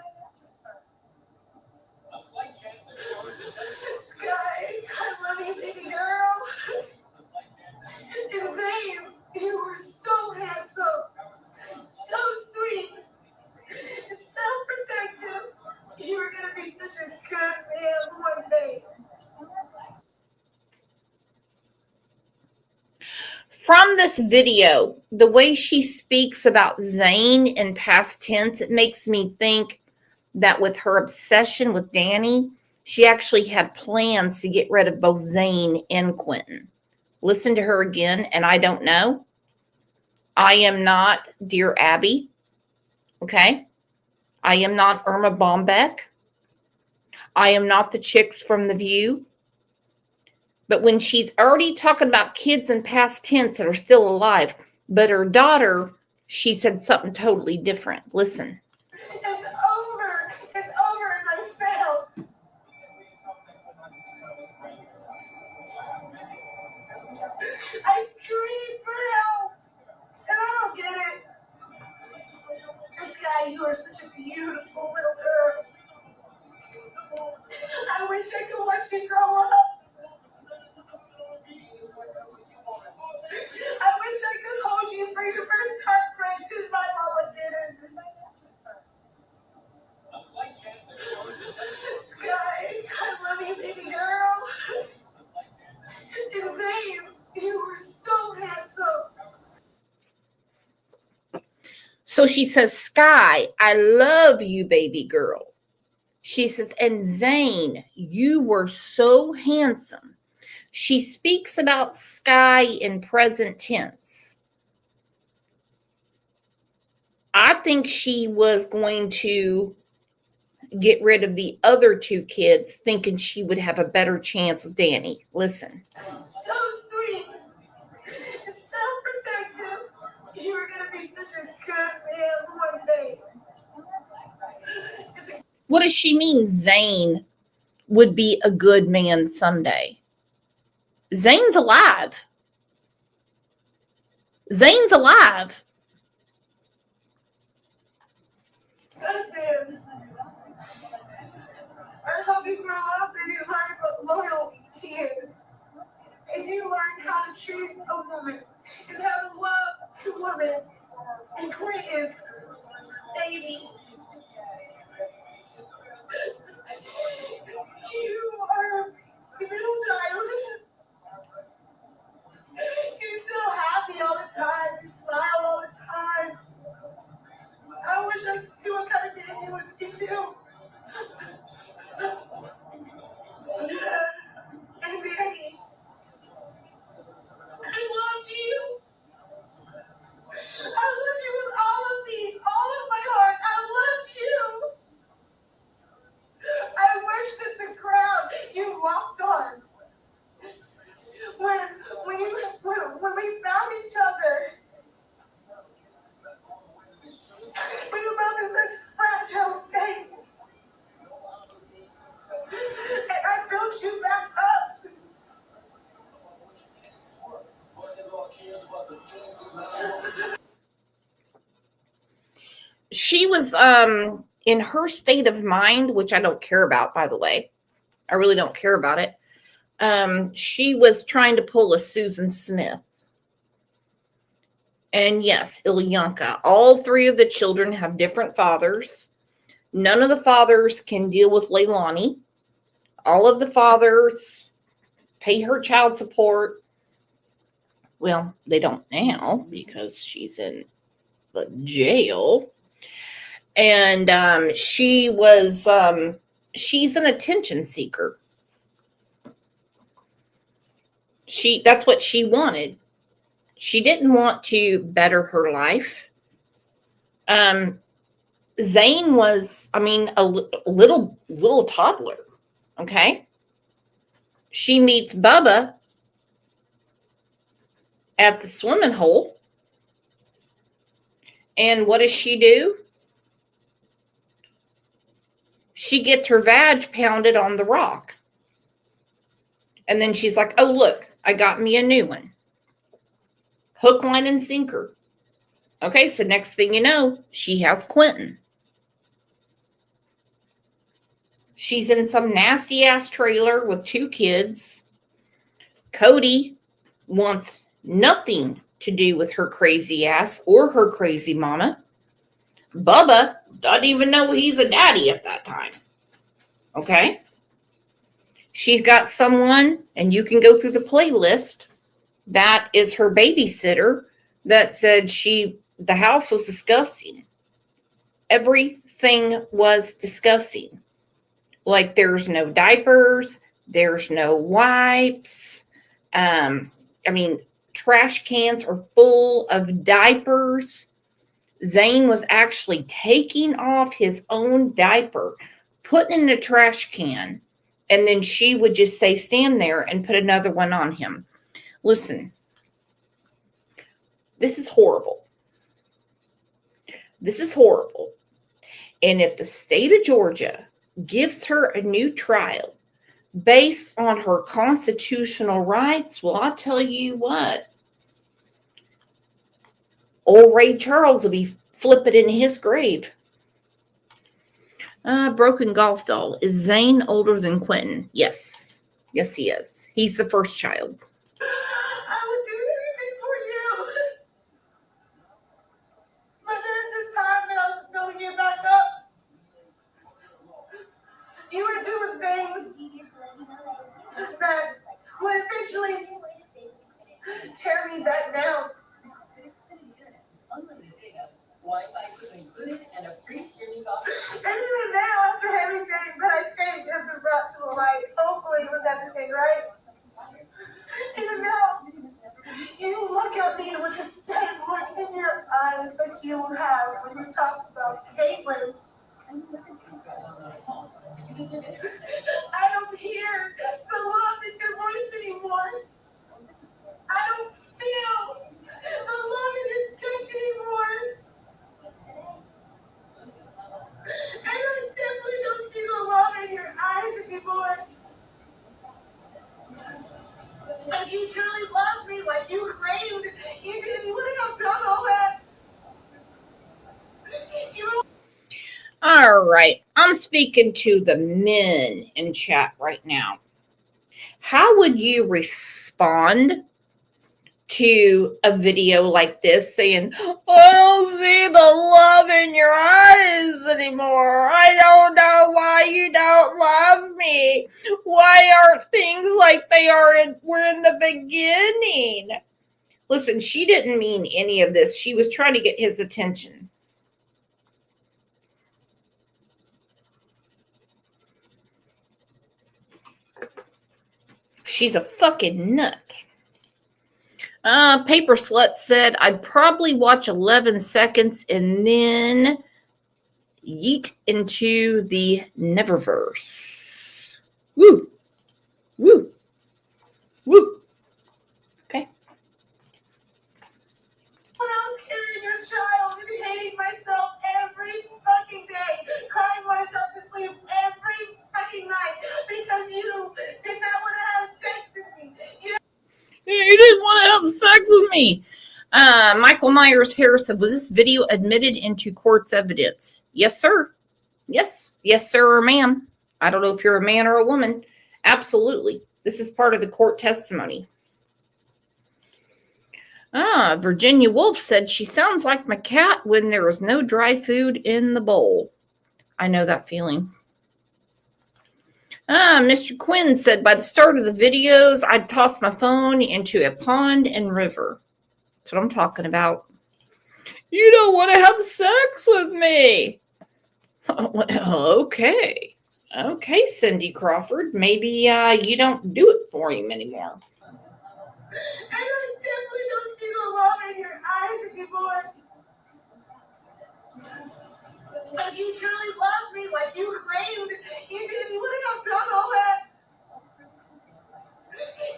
Speaker 9: Sky, I love you, baby girl. And Zane, you were so handsome, so sweet, so protective. You were going to be such a good man one day.
Speaker 1: from this video, the way she speaks about Zane in past tense, it makes me think that with her obsession with Danny, she actually had plans to get rid of both Zane and Quentin. Listen to her again, and I don't know. I am not Dear Abby, okay? I am not Irma Bombeck. I am not the chicks from The View. But when she's already talking about kids in past tense that are still alive, but her daughter, she said something totally different. Listen.
Speaker 9: It's over and I failed. I screamed for help, and I don't get it. Sky, you are such a beautiful little girl. I wish I could watch you grow up. I wish I could hold you for your first heartbreak, because my mama didn't. Sky, I love you, baby girl. And Zane, you were so handsome.
Speaker 1: So she says, Sky, I love you, baby girl. She says, and Zane, you were so handsome. She speaks about Sky in present tense. I think she was going to get rid of the other two kids, thinking she would have a better chance with Danny. Listen.
Speaker 9: So sweet. So protective. You were going to be such a good man one day.
Speaker 1: What does she mean Zane would be a good man someday? Zane's alive. Zane's alive.
Speaker 9: Husband, I hope you grow up and you learn what loyalty is. And you learn how to treat a woman and how to love a woman. And Quentin, baby, you are a middle child. You're so happy all the time. You smile all the time. I wish I could see what kind of man you would be too. And Danny, I loved you. I loved you with all of me, all of my heart. I loved you. I wish that the ground you walked on, when we found each other, we were both in such fragile states. And I built you back up.
Speaker 1: She was in her state of mind, which I don't care about, by the way. I really don't care about it. She was trying to pull a Susan Smith. And yes, Ilyanka. All three of the children have different fathers. None of the fathers can deal with Leilani. All of the fathers pay her child support. Well, they don't now because she's in the jail. And she's an attention seeker. That's what she wanted. She didn't want to better her life. Zane was, a little toddler. Okay. She meets Bubba at the swimming hole. And what does she do? She gets her vag pounded on the rock. And then she's like, oh, look, I got me a new one. Hook, line, and sinker. Okay, so next thing you know, she has Quentin. She's in some nasty-ass trailer with two kids. Cody wants nothing to do with her crazy ass or her crazy mama. Bubba doesn't even know he's a daddy at that time. Okay? She's got someone, and you can go through the playlist. That is her babysitter that said the house was disgusting. Everything was disgusting. Like there's no diapers, there's no wipes. Trash cans are full of diapers. Zane was actually taking off his own diaper, putting in the trash can, and then she would just say, stand there and put another one on him. Listen, this is horrible. This is horrible. And if the state of Georgia gives her a new trial based on her constitutional rights, well, I'll tell you what. Old Ray Charles will be flipping in his grave. Broken golf doll. Is Zane older than Quentin? Yes. Yes, he is. He's the first child.
Speaker 9: I would do anything for you. But during this time that I was building it back up, you were doing things that would eventually tear me back down. And even now, after everything that I think has been brought to the light, hopefully it was everything, right? Even now, you look at me with the same look in your eyes that you have when you talk about Caitlin. I don't hear the love in your voice anymore. I don't feel the love in your touch anymore. And I definitely don't see the love in your eyes anymore. Like you truly loved me, like you claimed you did, you wouldn't have done all that.
Speaker 1: All right. I'm speaking to the men in chat right now. How would you respond to a video like this saying, I don't see the love in your eyes anymore. I don't know why you don't love me. Why aren't things like they were in the beginning? Listen, she didn't mean any of this. She was trying to get his attention. She's a fucking nut. Paper Slut said, I'd probably watch 11 seconds and then yeet into the Neververse. Woo. Woo. Woo. Okay.
Speaker 9: When I was carrying your child and hating myself every fucking day, crying myself to sleep every fucking night because you did not want to have sex with me.
Speaker 1: You didn't want to have sex with me. Michael Myers Harris said, was this video admitted into court's evidence? Yes, sir. Yes. Yes, sir or ma'am. I don't know if you're a man or a woman. Absolutely. This is part of the court testimony. Virginia Wolf said, she sounds like my cat when there is no dry food in the bowl. I know that feeling. Mr. Quinn said, by the start of the videos, I'd toss my phone into a pond and river. That's what I'm talking about. You don't want to have sex with me. Okay. Okay, Cindy Crawford. Maybe you don't do it for him anymore.
Speaker 9: I definitely don't see the love in your eyes anymore. Like you truly loved me, like you claimed you did, you wouldn't have done all that.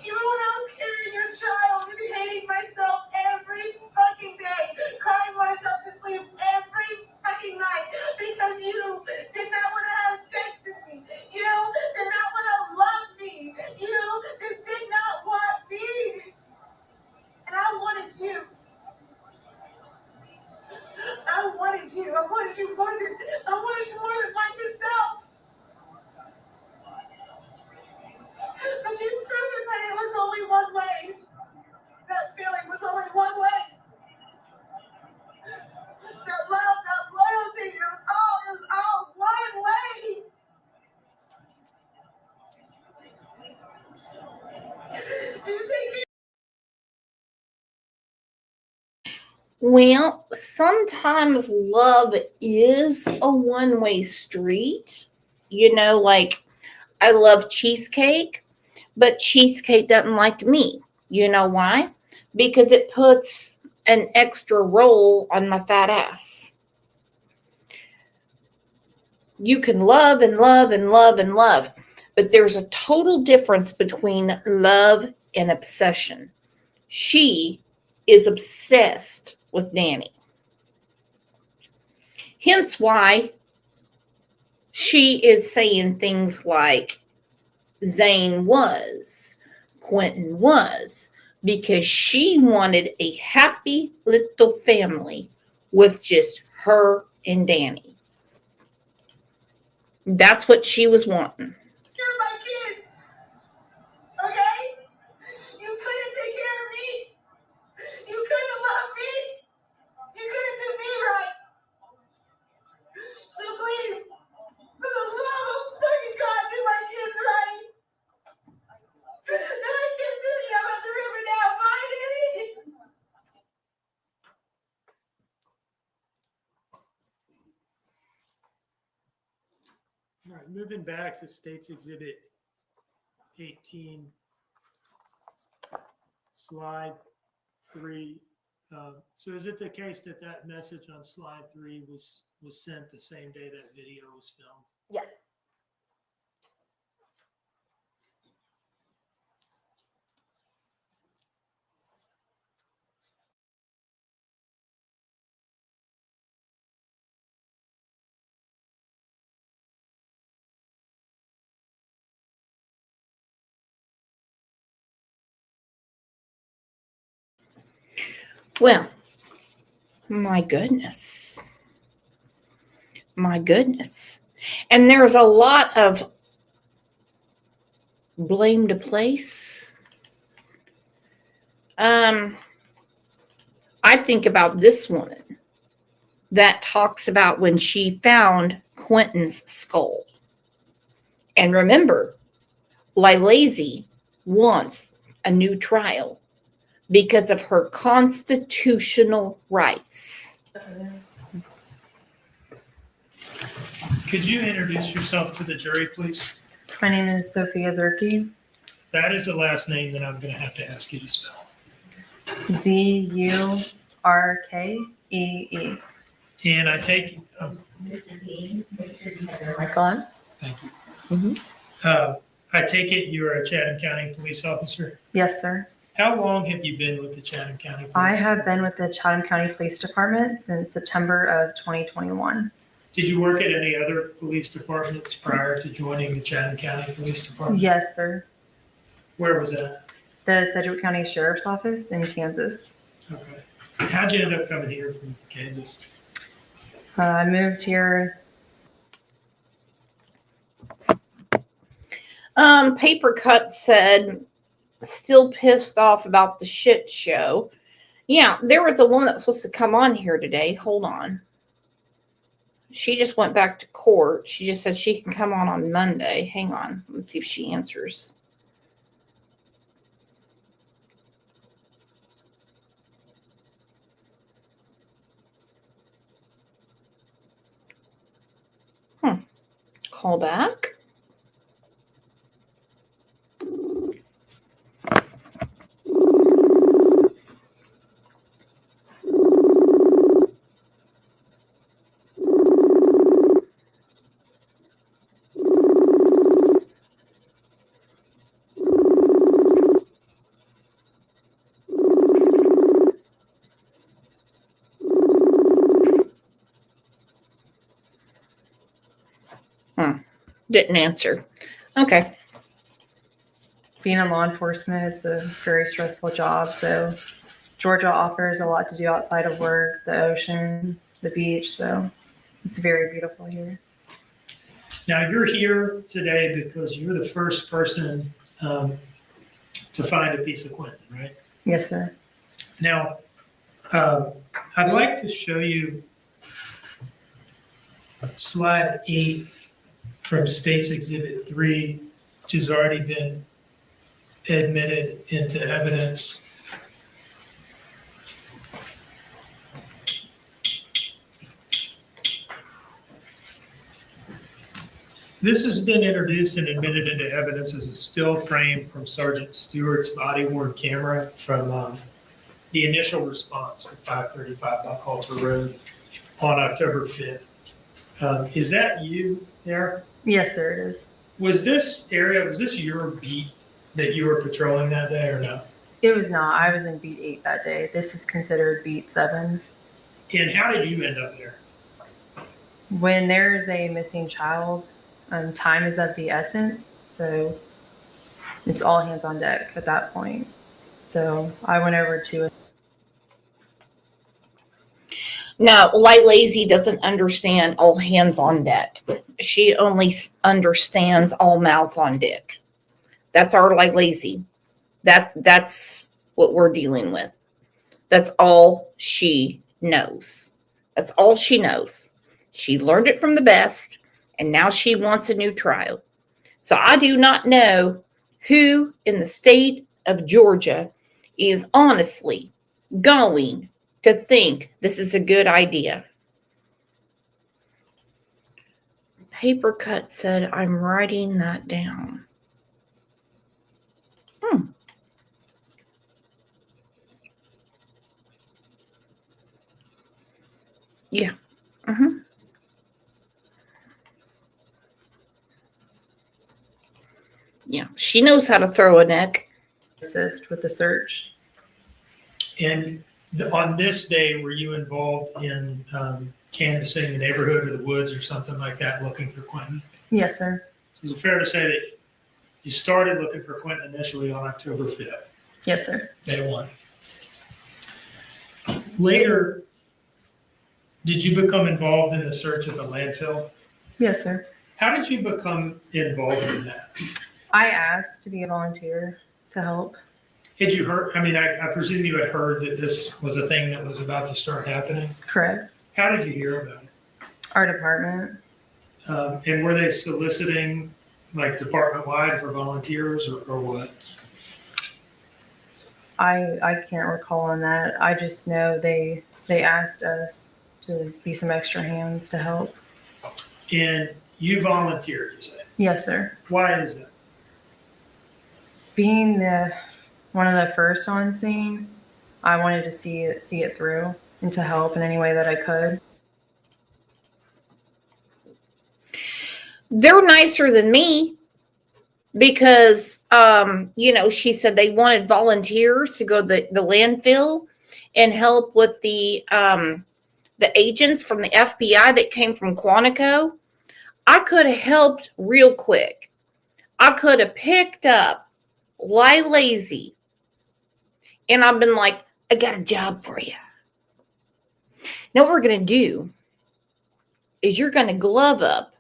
Speaker 9: Even when I was carrying your child and hating myself every fucking day, crying myself to sleep every fucking night because you did not want to have sex with me. You did not want to love me. You just did not want me. And I wanted you. I wanted you. I wanted you more than like yourself.
Speaker 1: Well, sometimes love is a one-way street. You know, like I love cheesecake, but cheesecake doesn't like me. You know why? Because it puts an extra roll on my fat ass. You can love and love and love and love, but there's a total difference between love and obsession. She is obsessed with Danny. Hence why she is saying things like Zane was, Quentin was, because she wanted a happy little family with just her and Danny. That's what she was wanting.
Speaker 9: You're my kids. Okay? You couldn't take care of me. You couldn't love me. You couldn't do me right. So please, for the love of fucking God, do my kids right. Then I can't do it. I'm at the river now. Bye, Daddy.
Speaker 19: All right, moving back to State's Exhibit 18, slide 3. So is it the case that that message on slide 3 was sent the same day that video was filmed?
Speaker 20: Yes.
Speaker 1: Well, my goodness. My goodness. And there's a lot of blame to place. I think about this woman that talks about when she found Quentin's skull. And remember, Leilani wants a new trial because of her constitutional rights.
Speaker 19: Could you introduce yourself to the jury, please?
Speaker 21: My name is Sophia Zerke.
Speaker 19: That is the last name that I'm going to have to ask you to spell.
Speaker 21: Zurkee.
Speaker 19: And I take
Speaker 17: Mic on?
Speaker 19: Thank you.
Speaker 17: Mhm.
Speaker 19: I take it you're a Chatham County police officer.
Speaker 21: Yes, sir.
Speaker 19: How long have you been with the Chatham County Police?
Speaker 21: I have been with the Chatham County Police Department since September of 2021.
Speaker 19: Did you work at any other police departments prior to joining the Chatham County Police Department?
Speaker 21: Yes, sir.
Speaker 19: Where was that?
Speaker 21: The Sedgwick County Sheriff's Office in Kansas.
Speaker 19: Okay. How'd you end up coming here from Kansas?
Speaker 21: I moved here.
Speaker 1: Paper Cut said, still pissed off about the shit show. Yeah, there was a woman that was supposed to come on here today. Hold on. She just went back to court. She just said she can come on Monday. Hang on. Let's see if she answers. Call back. Didn't answer. Okay.
Speaker 21: Being in law enforcement, it's a very stressful job. So Georgia offers a lot to do outside of work, the ocean, the beach. So it's very beautiful here.
Speaker 19: Now, you're here today because you're the first person to find a piece of Quentin, right?
Speaker 21: Yes, sir.
Speaker 19: Now, I'd like to show you slide 8 from State's Exhibit 3, which has already been admitted into evidence. This has been introduced and admitted into evidence as a still frame from Sergeant Stewart's body-worn camera from the initial response to 535 Buckhalter Road on October 5th. Is that you there?
Speaker 21: Yes, sir, it is.
Speaker 19: Was this your beat that you were patrolling that day or no?
Speaker 21: It was not. I was in beat 8 that day. This is considered beat 7.
Speaker 19: And how did you end up there?
Speaker 21: When there's a missing child, time is of the essence. So it's all hands on deck at that point. So I went over to it.
Speaker 1: No, Light Lazy doesn't understand all hands on deck. She only understands all mouth on deck. That's our Light Lazy. That's what we're dealing with. That's all she knows. That's all she knows. She learned it from the best, and now she wants a new trial. So I do not know who in the state of Georgia is honestly going to think this is a good idea. Paper Cut said, I'm writing that down. Yeah. Yeah, she knows how to throw a neck.
Speaker 21: Assist with the search.
Speaker 19: And on this day, were you involved in canvassing the neighborhood or the woods or something like that, looking for Quentin?
Speaker 21: Yes, sir.
Speaker 19: Is it fair to say that you started looking for Quentin initially on October 5th?
Speaker 21: Yes, sir.
Speaker 19: Day one. Later, did you become involved in the search of the landfill?
Speaker 21: Yes, sir.
Speaker 19: How did you become involved in that?
Speaker 21: I asked to be a volunteer to help.
Speaker 19: Had you heard? I mean, I presume you had heard that this was a thing that was about to start happening.
Speaker 21: Correct.
Speaker 19: How did you hear about it?
Speaker 21: Our department.
Speaker 19: And were they soliciting like department-wide for volunteers or what?
Speaker 21: I can't recall on that. I just know they asked us to be some extra hands to help.
Speaker 19: And you volunteered, you say?
Speaker 21: Yes, sir.
Speaker 19: Why is that?
Speaker 21: Being one of the first on scene, I wanted to see it through and to help in any way that I could.
Speaker 1: They're nicer than me because, she said they wanted volunteers to go to the landfill and help with the agents from the FBI that came from Quantico. I could have helped real quick. I could have picked up Lie Lazy and I've been like, I got a job for you. Now what we're going to do is you're going to glove up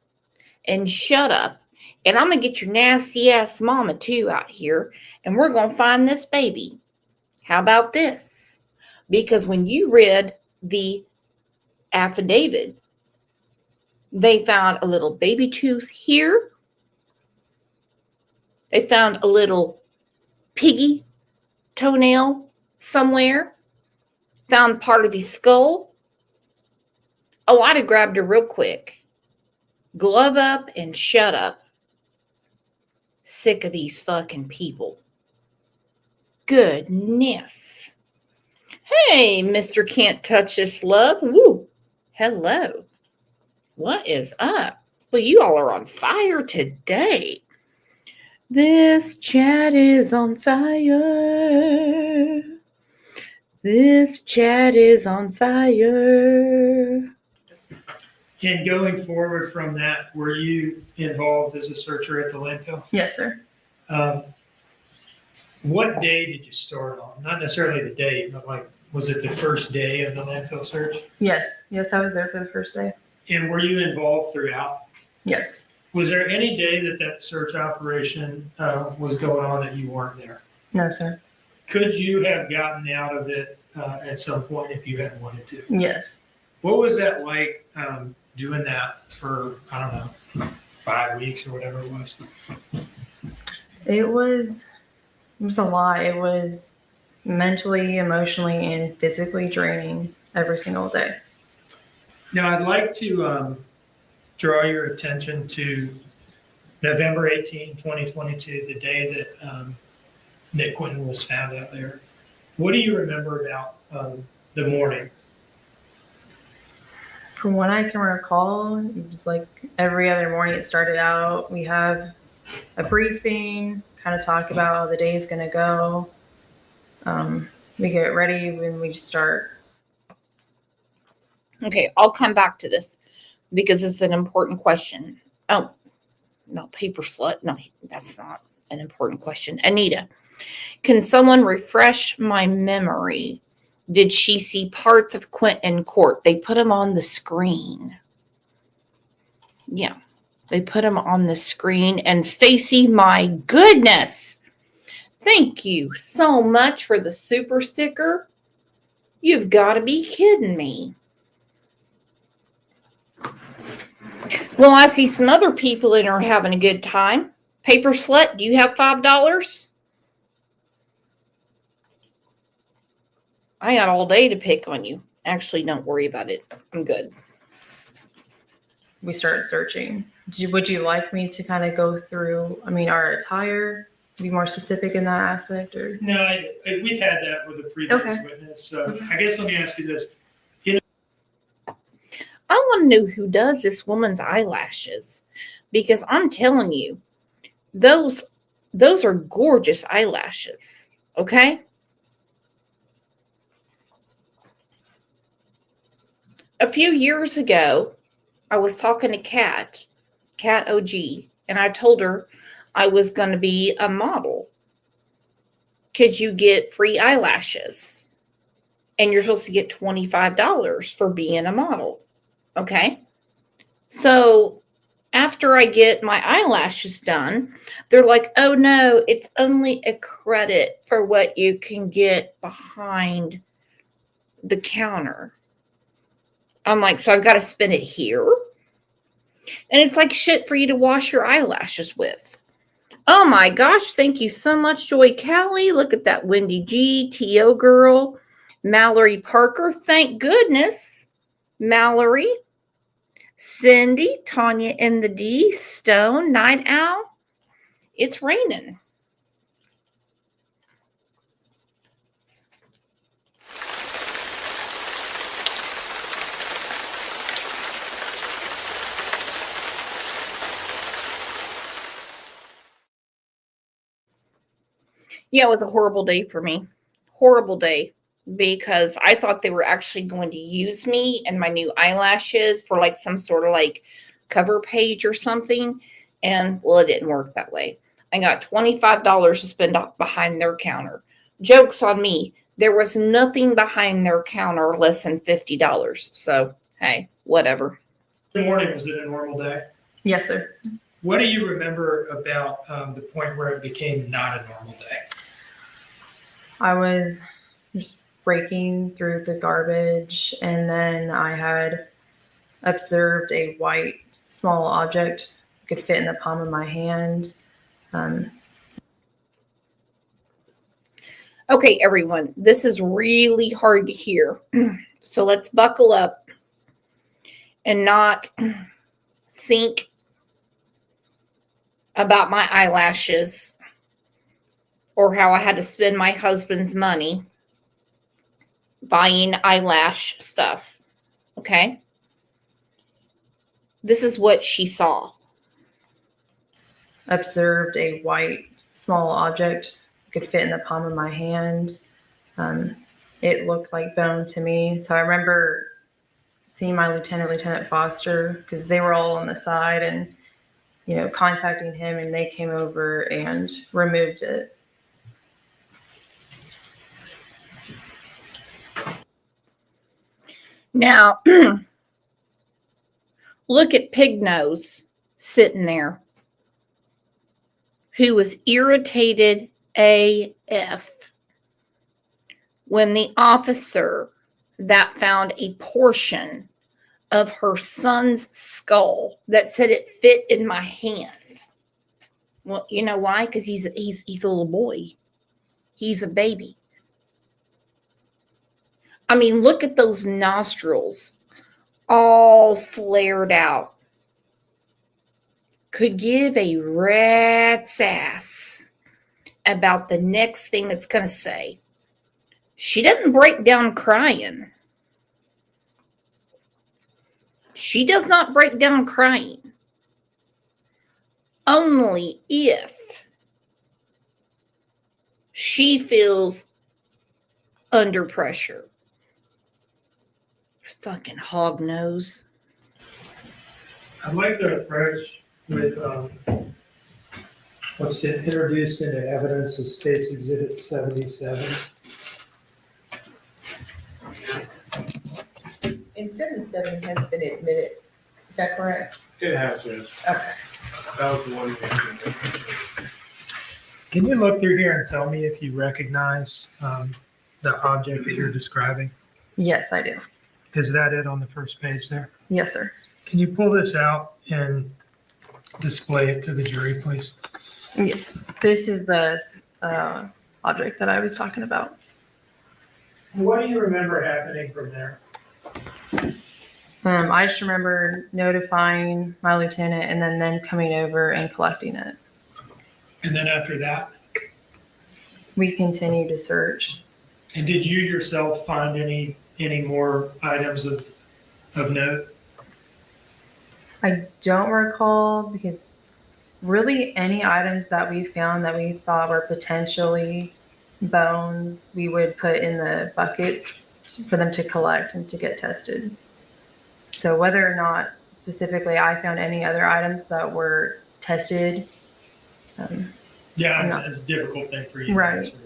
Speaker 1: and shut up. And I'm going to get your nasty ass mama too out here. And we're going to find this baby. How about this? Because when you read the affidavit, they found a little baby tooth here. They found a little piggy toenail somewhere. Found part of his skull. Oh, I'd have grabbed her real quick. Glove up and shut up. Sick of these fucking people. Goodness. Hey, Mr. Can't Touch This Love. Woo. Hello. What is up? Well, you all are on fire today. This chat is on fire. This chat is on fire.
Speaker 19: And going forward from that, were you involved as a searcher at the landfill?
Speaker 21: Yes, sir.
Speaker 19: What day did you start on? Not necessarily the date, but like, was it the first day of the landfill search?
Speaker 21: Yes. Yes, I was there for the first day.
Speaker 19: And were you involved throughout?
Speaker 21: Yes.
Speaker 19: Was there any day that search operation was going on that you weren't there?
Speaker 21: No, sir.
Speaker 19: Could you have gotten out of it at some point if you had wanted to?
Speaker 21: Yes.
Speaker 19: What was that like doing that for, I don't know, 5 weeks or whatever it was?
Speaker 21: It was a lot. It was mentally, emotionally, and physically draining every single day.
Speaker 19: Now, I'd like to draw your attention to November 18, 2022, the day that Nick Quinton was found out there. What do you remember about the morning?
Speaker 21: From what I can recall, it was like every other morning it started out. We have a briefing, kind of talk about how the day is going to go. We get ready when we start.
Speaker 1: Okay, I'll come back to this because it's an important question. Oh, no, paper slut. No, that's not an important question. Anita, can someone refresh my memory? Did she see parts of Quentin in court? They put him on the screen. Yeah, they put him on the screen. And Stacy, my goodness, thank you so much for the super sticker. You've got to be kidding me. Well, I see some other people in are having a good time. Paper slut, do you have $5? I got all day to pick on you. Actually, don't worry about it. I'm good.
Speaker 21: We started searching. Would you like me to kind of go through, our attire, be more specific in that aspect? Or
Speaker 19: No, we've had that with a previous witness. So I guess let me ask you this.
Speaker 1: I want to know who does this woman's eyelashes, because I'm telling you, those are gorgeous eyelashes. Okay. A few years ago, I was talking to Kat OG, and I told her I was going to be a model. Could you get free eyelashes? And you're supposed to get $25 for being a model. Okay. So after I get my eyelashes done, they're like, oh no, it's only a credit for what you can get behind the counter. I'm like, so I've got to spend it here? And it's like shit for you to wash your eyelashes with. Oh my gosh, thank you so much, Joy Callie. Look at that Wendy G, T.O. girl, Mallory Parker. Thank goodness. Mallory, Cindy, Tanya in the D, Stone, Night Owl. It's raining. Yeah, it was a horrible day for me. Horrible day. Because I thought they were actually going to use me and my new eyelashes for like some sort of like cover page or something. And well, it didn't work that way. I got $25 to spend behind their counter. Joke's on me. There was nothing behind their counter less than $50. So, hey, whatever.
Speaker 19: Good morning. Was it a normal day?
Speaker 21: Yes, sir.
Speaker 19: What do you remember about the point where it became not a normal day?
Speaker 21: I was just breaking through the garbage, and then I had observed a white small object could fit in the palm of my hand.
Speaker 1: Okay, everyone, this is really hard to hear. So let's buckle up and not think about my eyelashes or how I had to spend my husband's money buying eyelash stuff. Okay? This is what she saw.
Speaker 21: Observed a white small object could fit in the palm of my hand. It looked like bone to me. So I remember seeing my Lieutenant Foster, because they were all on the side, and contacting him, and they came over and removed it.
Speaker 1: Now, look at Pig Nose sitting there, who was irritated AF when the officer that found a portion of her son's skull that said it fit in my hand. Well, you know why? Because he's a little boy. He's a baby. I mean, look at those nostrils all flared out. could give a rat's ass about the next thing it's going to say. She doesn't break down crying. She does not break down crying. Only if she feels under pressure. Fucking hog nose.
Speaker 19: I'd like to approach with what's been introduced into evidence as State's Exhibit 77.
Speaker 17: And 77 has been admitted. Is that correct?
Speaker 19: It has been.
Speaker 17: Okay.
Speaker 19: That was the one. Can you look through here and tell me if you recognize the object that you're describing?
Speaker 21: Yes, I do.
Speaker 19: Is that it on the first page there?
Speaker 21: Yes, sir.
Speaker 19: Can you pull this out and display it to the jury, please?
Speaker 21: Yes, this is the object that I was talking about.
Speaker 19: What do you remember happening from there?
Speaker 21: I just remember notifying my lieutenant and then them coming over and collecting it.
Speaker 19: And then after that?
Speaker 21: We continued to search.
Speaker 19: And did you yourself find any more items of note?
Speaker 21: I don't recall, because really any items that we found that we thought were potentially bones, we would put in the buckets for them to collect and to get tested. So whether or not specifically I found any other items that were tested.
Speaker 19: Yeah, it's a difficult thing for you.
Speaker 21: Right.
Speaker 19: To answer,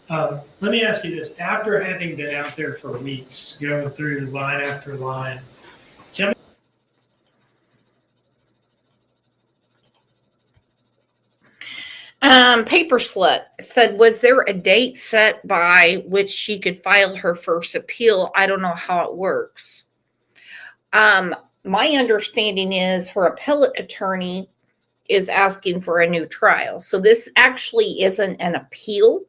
Speaker 19: right? Let me ask you this. After having been out there for weeks, going through line after line, tell me.
Speaker 1: Paper Slut said, was there a date set by which she could file her first appeal? I don't know how it works. My understanding is her appellate attorney is asking for a new trial. So this actually isn't an appeal.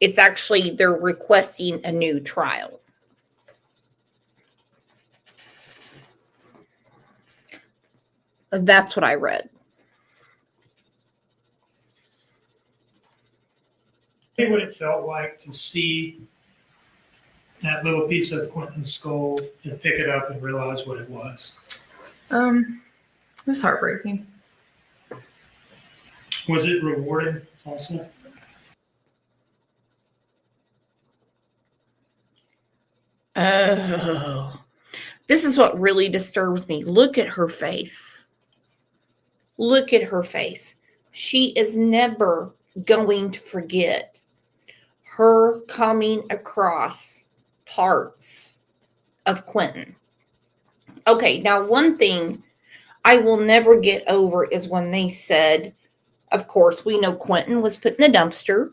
Speaker 1: It's actually they're requesting a new trial. That's what I read.
Speaker 19: What it felt like to see that little piece of Quentin's skull and pick it up and realize what it was.
Speaker 21: It was heartbreaking.
Speaker 19: Was it rewarding also?
Speaker 1: Oh, this is what really disturbs me. Look at her face. Look at her face. She is never going to forget her coming across parts of Quentin. Okay, now one thing I will never get over is when they said, of course, we know Quentin was put in the dumpster.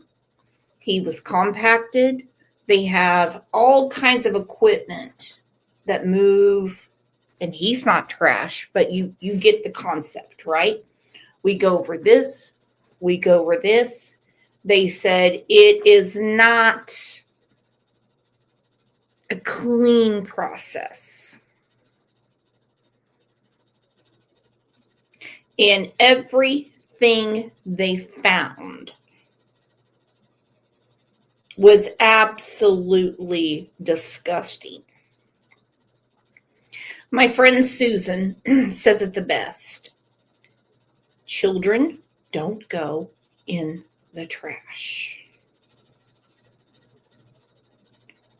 Speaker 1: He was compacted. They have all kinds of equipment that move, and he's not trash, but you get the concept, right? We go over this. We go over this. They said it is not a clean process. And everything they found was absolutely disgusting. My friend Susan says it the best. Children don't go in the trash.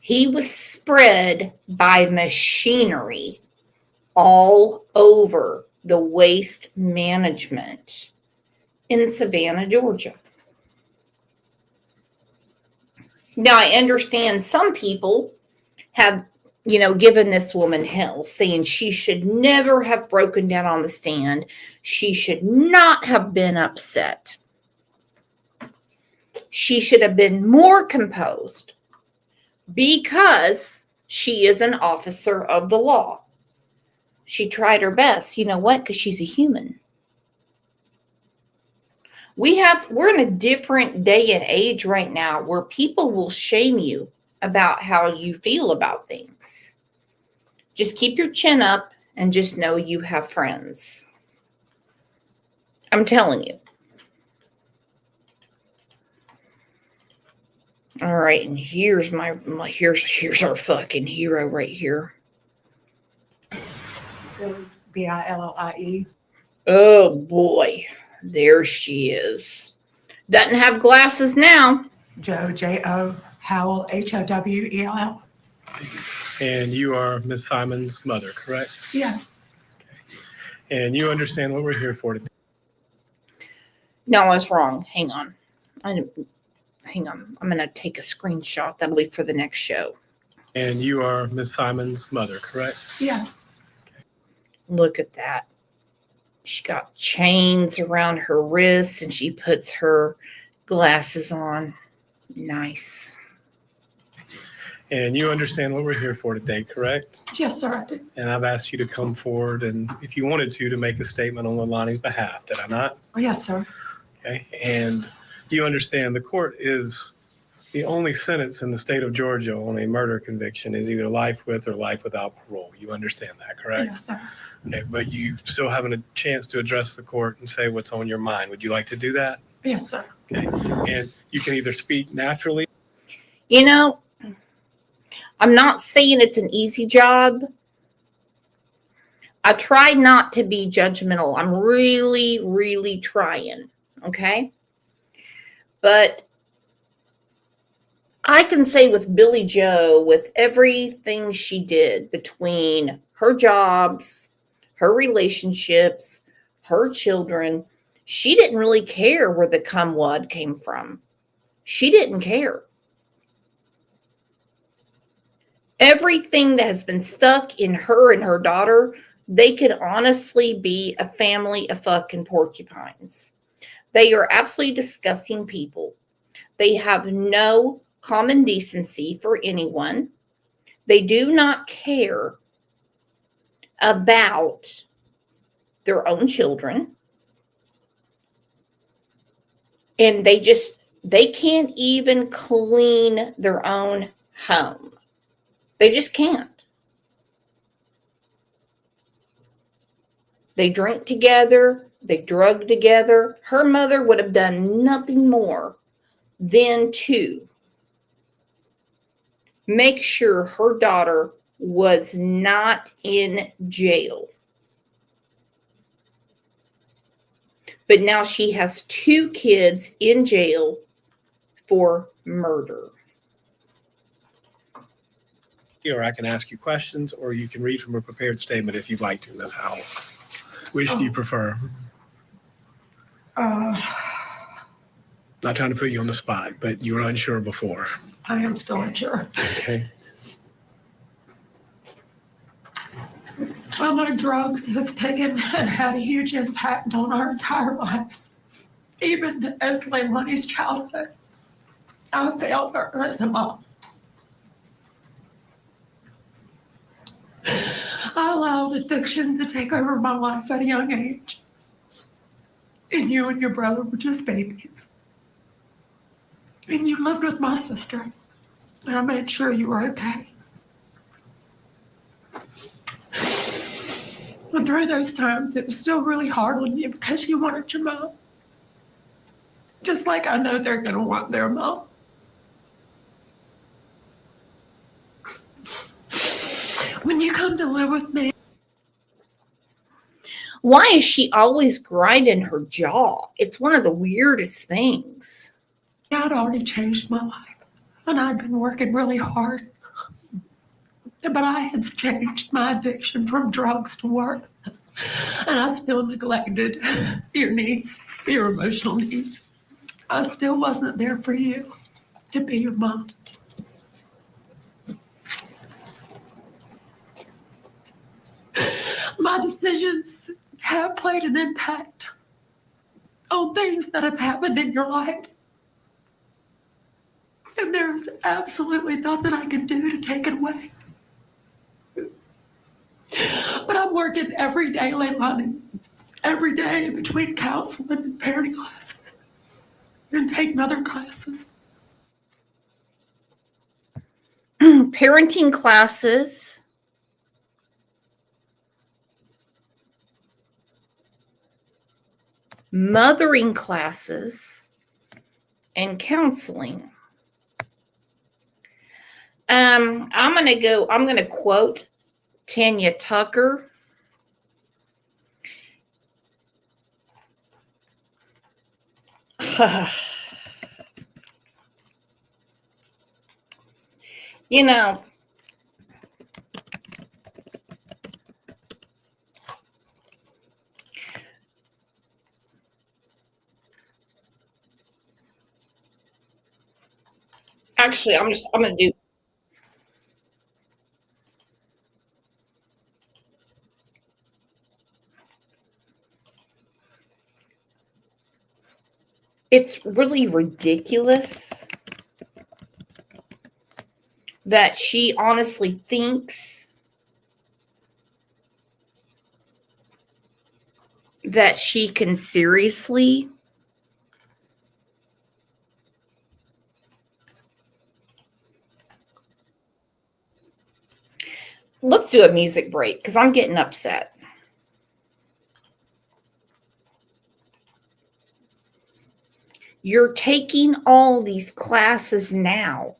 Speaker 1: He was spread by machinery all over the waste management in Savannah, Georgia. Now, I understand some people have, given this woman hell, saying she should never have broken down on the stand. She should not have been upset. She should have been more composed because she is an officer of the law. She tried her best. You know what? Because she's a human. We're in a different day and age right now where people will shame you about how you feel about things. Just keep your chin up and just know you have friends. I'm telling you. All right, and here's here's our fucking hero right here.
Speaker 2: Billie, Billie.
Speaker 1: Oh boy, there she is. Doesn't have glasses now.
Speaker 2: Joe, J-O, Howell, Howell.
Speaker 15: And you are Miss Simon's mother, correct?
Speaker 2: Yes.
Speaker 15: And you understand what we're here for today.
Speaker 1: No, I was wrong. Hang on. Hang on. I'm going to take a screenshot. That'll be for the next show.
Speaker 15: And you are Miss Simon's mother, correct?
Speaker 2: Yes.
Speaker 1: Look at that. She got chains around her wrists and she puts her glasses on. Nice.
Speaker 15: And you understand what we're here for today, correct?
Speaker 2: Yes, sir, I do.
Speaker 15: And I've asked you to come forward and if you wanted to make a statement on Leilani's behalf. Did I not?
Speaker 2: Oh, yes, sir.
Speaker 15: Okay. And you understand the court is the only sentence in the state of Georgia on a murder conviction is either life with or life without parole. You understand that, correct?
Speaker 2: Yes, sir.
Speaker 15: Okay, but you still having a chance to address the court and say what's on your mind. Would you like to do that?
Speaker 2: Yes, sir.
Speaker 15: Okay. And you can either speak naturally.
Speaker 1: You know, I'm not saying it's an easy job. I try not to be judgmental. I'm really, really trying. Okay. But I can say with Billie Joe, with everything she did between her jobs, her relationships, her children, she didn't really care where the cumwad came from. She didn't care. Everything that has been stuck in her and her daughter, they could honestly be a family of fucking porcupines. They are absolutely disgusting people. They have no common decency for anyone. They do not care about their own children. And they can't even clean their own home. They just can't. They drink together. They drug together. Her mother would have done nothing more than to make sure her daughter was not in jail. But now she has 2 kids in jail for murder.
Speaker 15: Or I can ask you questions, or you can read from a prepared statement if you'd like to, Ms. Howell. Which do you prefer? Not trying to put you on the spot, but you were unsure before.
Speaker 2: I am still unsure.
Speaker 15: Okay.
Speaker 2: Well, my drugs has taken and had a huge impact on our entire lives. Even as Leilani's childhood, I failed her as a mom. I allowed addiction to take over my life at a young age. And you and your brother were just babies. And you lived with my sister. And I made sure you were okay. And through those times, it was still really hard on you because you wanted your mom. Just like I know they're going to want their mom. When you come to live with me.
Speaker 1: Why is she always grinding her jaw? It's one of the weirdest things.
Speaker 2: I'd already changed my life. And I'd been working really hard. But I had changed my addiction from drugs to work. And I still neglected your needs, your emotional needs. I still wasn't there for you to be your mom. My decisions have played an impact on things that have happened in your life. And there's absolutely nothing I can do to take it away. But I'm working every day, Leilani. Every day between counseling and parenting classes. And taking other classes.
Speaker 1: Parenting classes. mothering classes, and counseling. I'm going to quote Tanya Tucker. You know, actually, I'm going to do. It's really ridiculous that she honestly thinks that she can seriously let's do a music break because I'm getting upset. You're taking all these classes now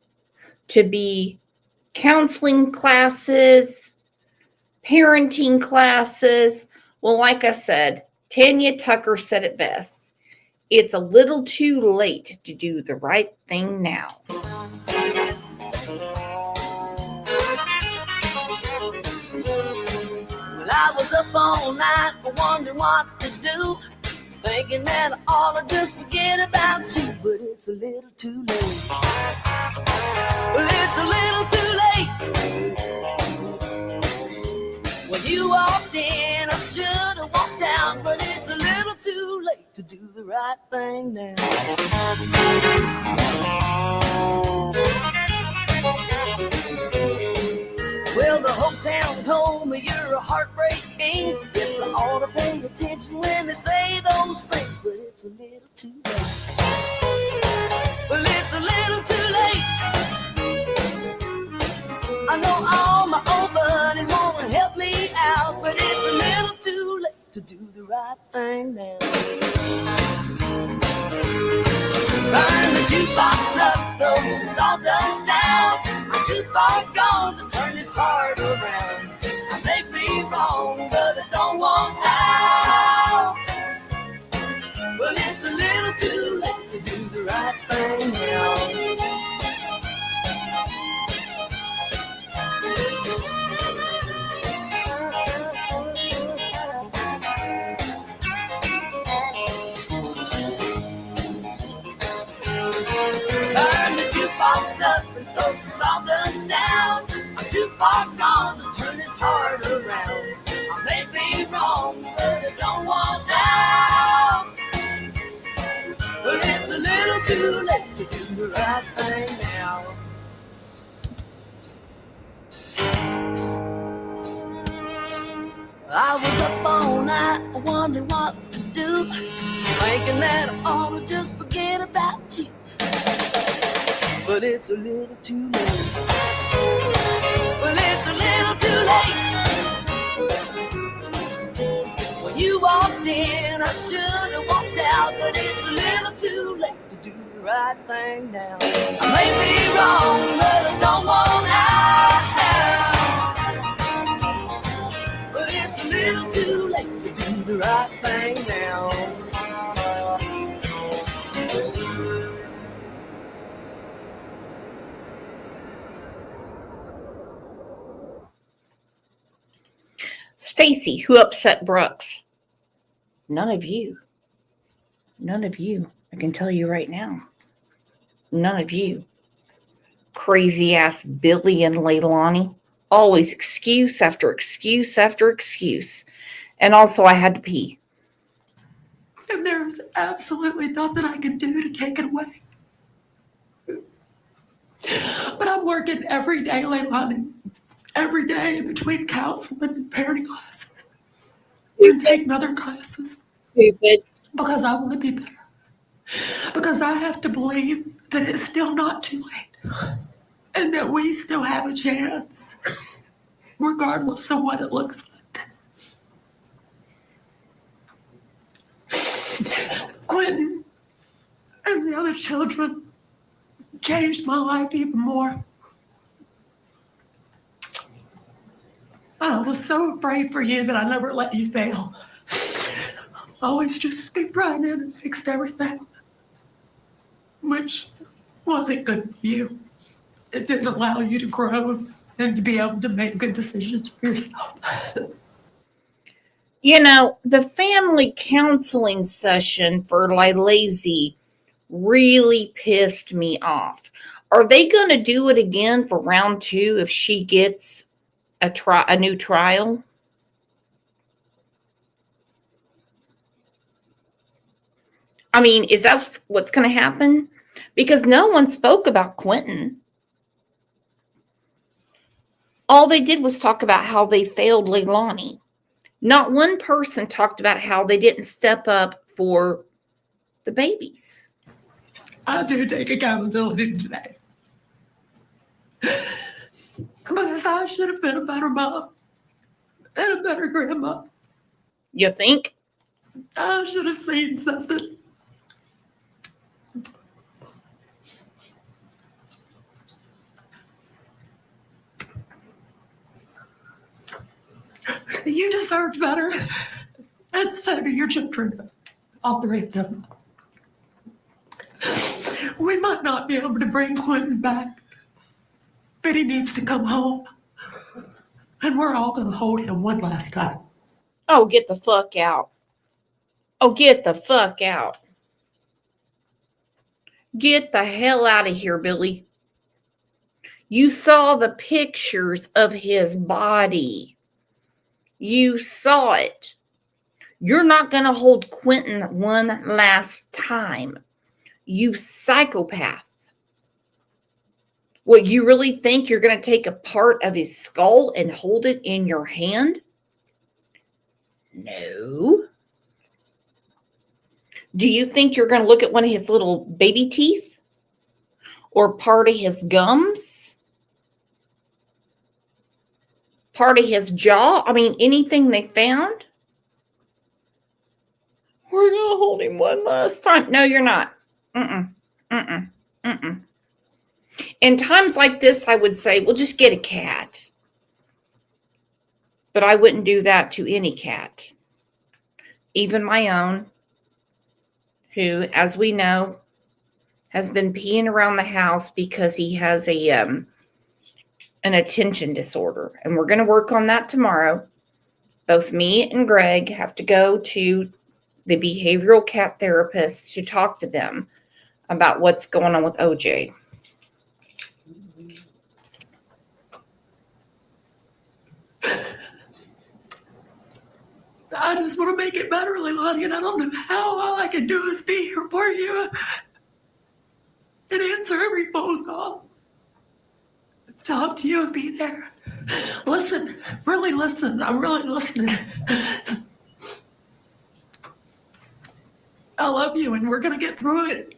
Speaker 1: to be counseling classes, parenting classes. Well, like I said, Tanya Tucker said it best. It's a little too late to do the right thing now.
Speaker 3: Well, I was up all night wondering what to do, thinking that I ought to just forget about you, but it's a little too late. Well, it's a little too late. When you walked in, I should have walked out, but it's a little too late to do the right thing now. Well, the whole town told me you're a heartbreak king. Yes, I ought to pay attention when they say those things, but it's a little too late. Well, it's a little too late. I know all my old buddies want to help me out, but it's a little too late to do the right thing now. Turn the jukebox up, throw some sawdust down. I'm too far gone to turn this heart around. I may be wrong, but I don't want out. Well, it's a little too late to do the right thing now. Turn the jukebox up and throw some sawdust down. I'm too far gone to turn this heart around. I may be wrong, but I don't want out. But it's a little too late to do the right thing now. I was up all night wondering what to do, thinking that I ought to just forget about you, but it's a little too late. Well, it's a little too late. When you walked in, I should have walked out, but it's a little too late to do the right thing now. I may be wrong, but I don't want out. But it's a little too late to do the right thing now.
Speaker 1: Stacy, who upset Brooks? None of you. None of you. I can tell you right now. None of you. Crazy ass Billy and Leilani. Always excuse after excuse after excuse. And also, I had to pee.
Speaker 2: And there's absolutely nothing I can do to take it away. But I'm working every day, Leilani. Every day in between counseling and parenting classes. And taking other classes.
Speaker 1: Stupid.
Speaker 2: Because I want to be better. Because I have to believe that it's still not too late. And that we still have a chance. Regardless of what it looks like. other children changed my life even more. I was so afraid for you that I never let you fail. Always just scooped right in and fixed everything, which wasn't good for you. It didn't allow you to grow and to be able to make good decisions for yourself.
Speaker 1: You know, the family counseling session for Leilani really pissed me off. Are they going to do it again for round 2 if she gets a new trial? I mean, is that what's going to happen? Because no one spoke about Quentin. All they did was talk about how they failed Leilani. Not one person talked about how they didn't step up for the babies.
Speaker 2: I do take accountability today. Because I should have been a better mom and a better grandma.
Speaker 1: You think?
Speaker 2: I should have seen something. You deserved better. And so do your children. All 3 of them. We might not be able to bring Quentin back, but he needs to come home. And we're all going to hold him one last time.
Speaker 1: Oh, get the fuck out. Oh, get the fuck out. Get the hell out of here, Billy. You saw the pictures of his body. You saw it. You're not going to hold Quentin one last time. You psychopath. What, you really think you're going to take a part of his skull and hold it in your hand? No. Do you think you're going to look at one of his little baby teeth? Or part of his gums? Part of his jaw? I mean, anything they found? We're going to hold him one last time. No, you're not. In times like this, I would say, well, just get a cat. But I wouldn't do that to any cat. Even my own, who, as we know, has been peeing around the house because he has an attention disorder. And we're going to work on that tomorrow. Both me and Greg have to go to the behavioral cat therapist to talk to them about what's going on with OJ.
Speaker 2: I just want to make it better, Leilani, and I don't know how. All I can do is be here for you and answer every phone call. Talk to you and be there. Listen, really listen. I'm really listening. I love you, and we're going to get through it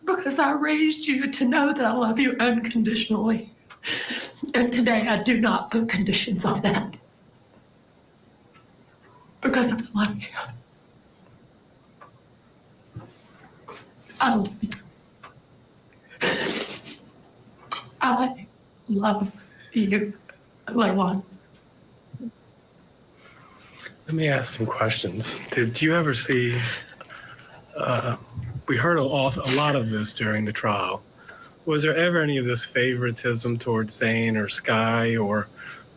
Speaker 2: because I raised you to know that I love you unconditionally. And today I do not put conditions on that. Because I love you. I love you. I love you, Leilani.
Speaker 15: Let me ask some questions. Did you ever see, we heard a lot of this during the trial. Was there ever any of this favoritism towards Zane or Sky, or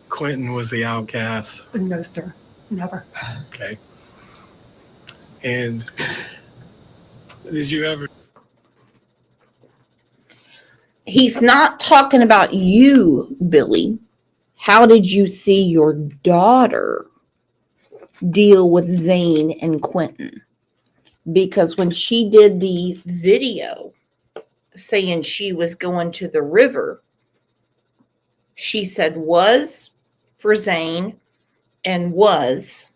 Speaker 15: Quentin was the outcast?
Speaker 2: No, sir. Never.
Speaker 15: Okay. And did you ever?
Speaker 1: He's not talking about you, Billy. How did you see your daughter deal with Zane and Quentin? Because when she did the video saying she was going to the river, she said was for Zane and was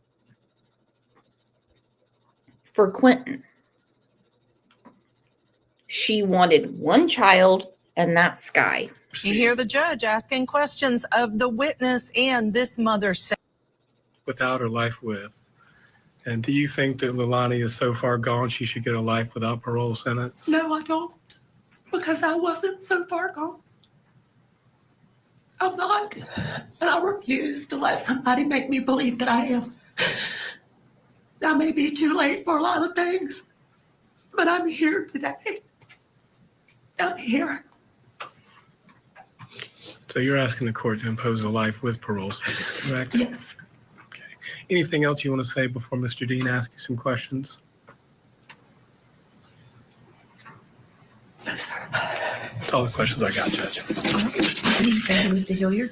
Speaker 1: for Quentin. She wanted one child, and that's Sky.
Speaker 4: You hear the judge asking questions of the witness and this mother.
Speaker 15: Without or life with. And do you think that Leilani is so far gone she should get a life without parole sentence?
Speaker 2: No, I don't, because I wasn't so far gone. I'm not, and I refuse to let somebody make me believe that I am. I may be too late for a lot of things, but I'm here today. I'm here.
Speaker 15: So you're asking the court to impose a life with parole sentence, correct?
Speaker 2: Yes.
Speaker 15: Anything else you want to say before Mr. Dean asks you some questions?
Speaker 2: Yes, sir.
Speaker 15: That's all the questions I got, Judge.
Speaker 17: Thank you, Mr. Hilliard.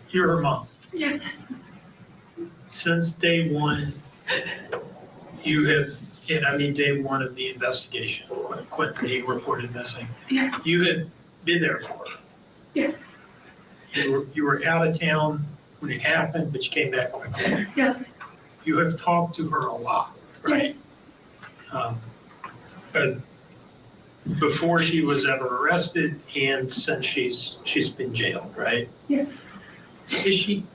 Speaker 19: You're her mom.
Speaker 2: Yes.
Speaker 19: Since day one, you have, and I mean day one of the investigation, when Quentin being reported missing,
Speaker 2: Yes.
Speaker 19: you had been there for her.
Speaker 2: Yes.
Speaker 19: You were out of town when it happened, but you came back quickly.
Speaker 2: Yes.
Speaker 19: You have talked to her a lot, right?
Speaker 2: Yes.
Speaker 19: But before she was ever arrested and since she's been jailed, right?
Speaker 2: Yes.
Speaker 19: Is she,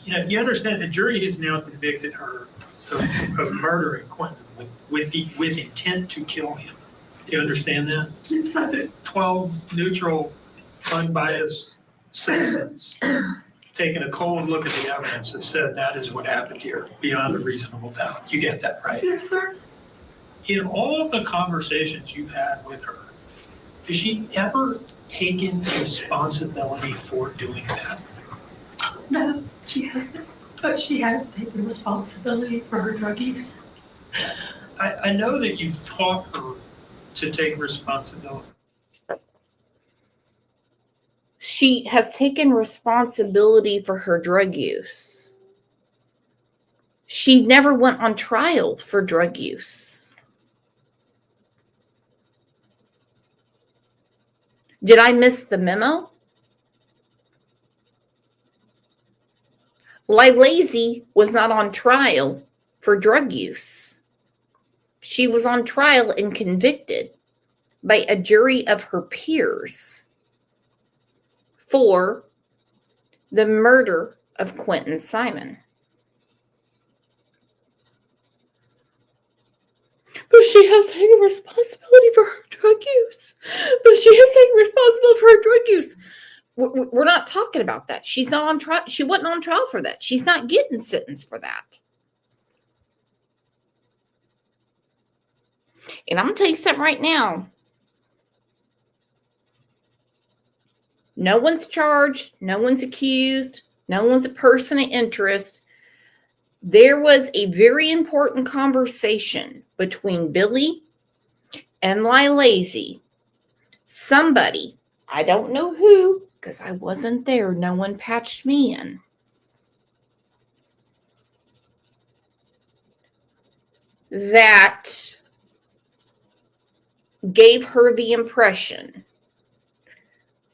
Speaker 19: you understand the jury has now convicted her of murdering Quentin with intent to kill him. Do you understand that?
Speaker 2: Yes, I do.
Speaker 19: 12 neutral, unbiased citizens taking a cold look at the evidence have said that is what happened here, beyond a reasonable doubt. You get that, right?
Speaker 2: Yes, sir.
Speaker 19: In all the conversations you've had with her, has she ever taken responsibility for doing that?
Speaker 2: No, she hasn't. But she has taken responsibility for her drug use.
Speaker 19: I know that you've taught her to take responsibility.
Speaker 1: She has taken responsibility for her drug use. She never went on trial for drug use. Did I miss the memo? Leilani was not on trial for drug use. She was on trial and convicted by a jury of her peers for the murder of Quentin Simon. But she has taken responsibility for her drug use. But she has taken responsibility for her drug use. We're not talking about that. She's not on trial. She wasn't on trial for that. She's not getting sentenced for that. And I'm going to tell you something right now. No one's charged. No one's accused. No one's a person of interest. There was a very important conversation between Billy and Leilani. Somebody, I don't know who, because I wasn't there. No one patched me in. That gave her the impression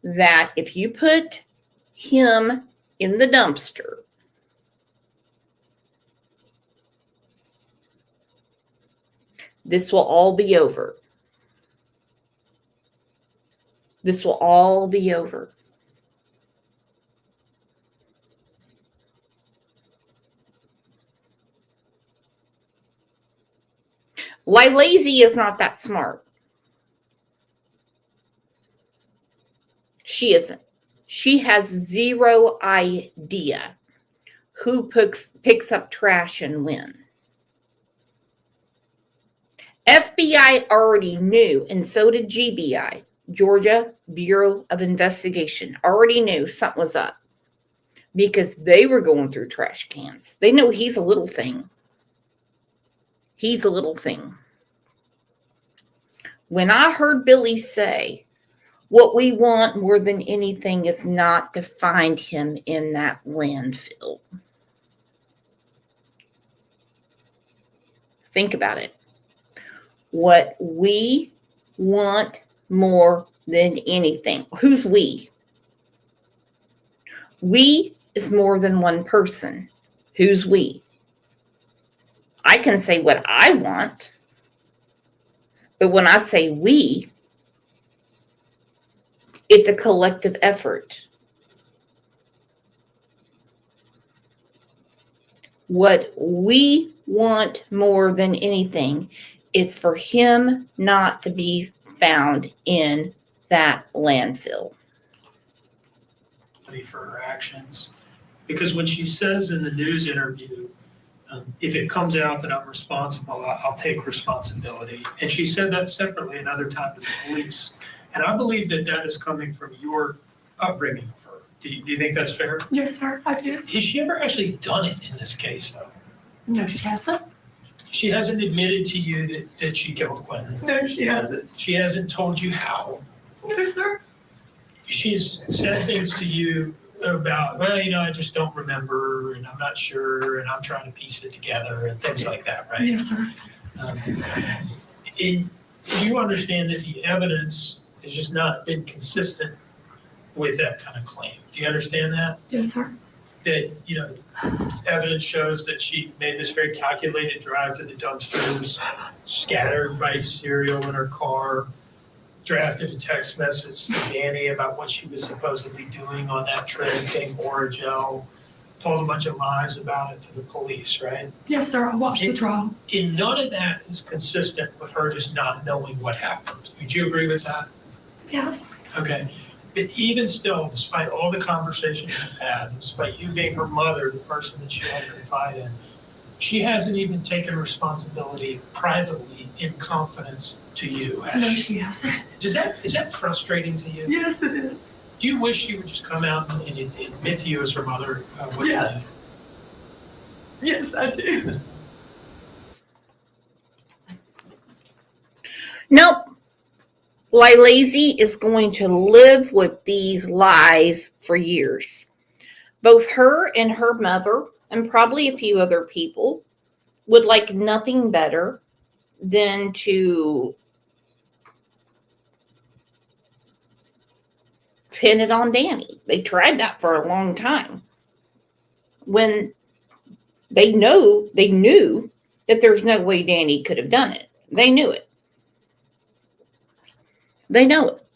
Speaker 1: that if you put him in the dumpster, this will all be over. This will all be over. Leilani is not that smart. She isn't. She has zero idea who picks up trash and when. FBI already knew, and so did GBI, Georgia Bureau of Investigation, already knew something was up because they were going through trash cans. They know he's a little thing. He's a little thing. When I heard Billy say, what we want more than anything is not to find him in that landfill. Think about it. What we want more than anything. Who's we? We is more than one person. Who's we? I can say what I want, but when I say we, It's a collective effort. What we want more than anything is for him not to be found in that landfill.
Speaker 19: For her actions. Because when she says in the news interview, if it comes out that I'm responsible, I'll take responsibility. And she said that separately another time to the police. And I believe that that is coming from your upbringing of her. Do you think that's fair?
Speaker 2: Yes, sir, I do.
Speaker 19: Has she ever actually done it in this case, though?
Speaker 2: No, she hasn't.
Speaker 19: She hasn't admitted to you that she killed Quentin.
Speaker 2: No, she hasn't.
Speaker 19: She hasn't told you how.
Speaker 2: No, sir.
Speaker 19: She's said things to you about, well, I just don't remember, and I'm not sure, and I'm trying to piece it together, and things like that, right?
Speaker 2: Yes, sir.
Speaker 19: Do you understand that the evidence has just not been consistent with that kind of claim? Do you understand that?
Speaker 2: Yes, sir.
Speaker 19: That, evidence shows that she made this very calculated drive to the dumpsters, scattered rice cereal in her car, drafted a text message to Danny about what she was supposedly doing on that trip, getting Orajel, told a bunch of lies about it to the police, right?
Speaker 2: Yes, sir, I watched the trial.
Speaker 19: And none of that is consistent with her just not knowing what happened. Would you agree with that?
Speaker 2: Yes.
Speaker 19: Okay. But even still, despite all the conversations you've had, despite you being her mother, the person that she had to confide in, she hasn't even taken responsibility privately in confidence to you.
Speaker 2: No, she hasn't.
Speaker 19: Is that frustrating to you?
Speaker 2: Yes, it is.
Speaker 19: Do you wish she would just come out and admit to you as her mother what
Speaker 2: Yes. Yes, I do.
Speaker 1: Nope. Leilani is going to live with these lies for years. Both her and her mother, and probably a few other people, would like nothing better than to pin it on Danny. They tried that for a long time. When they knew that there's no way Danny could have done it. They knew it. They know it.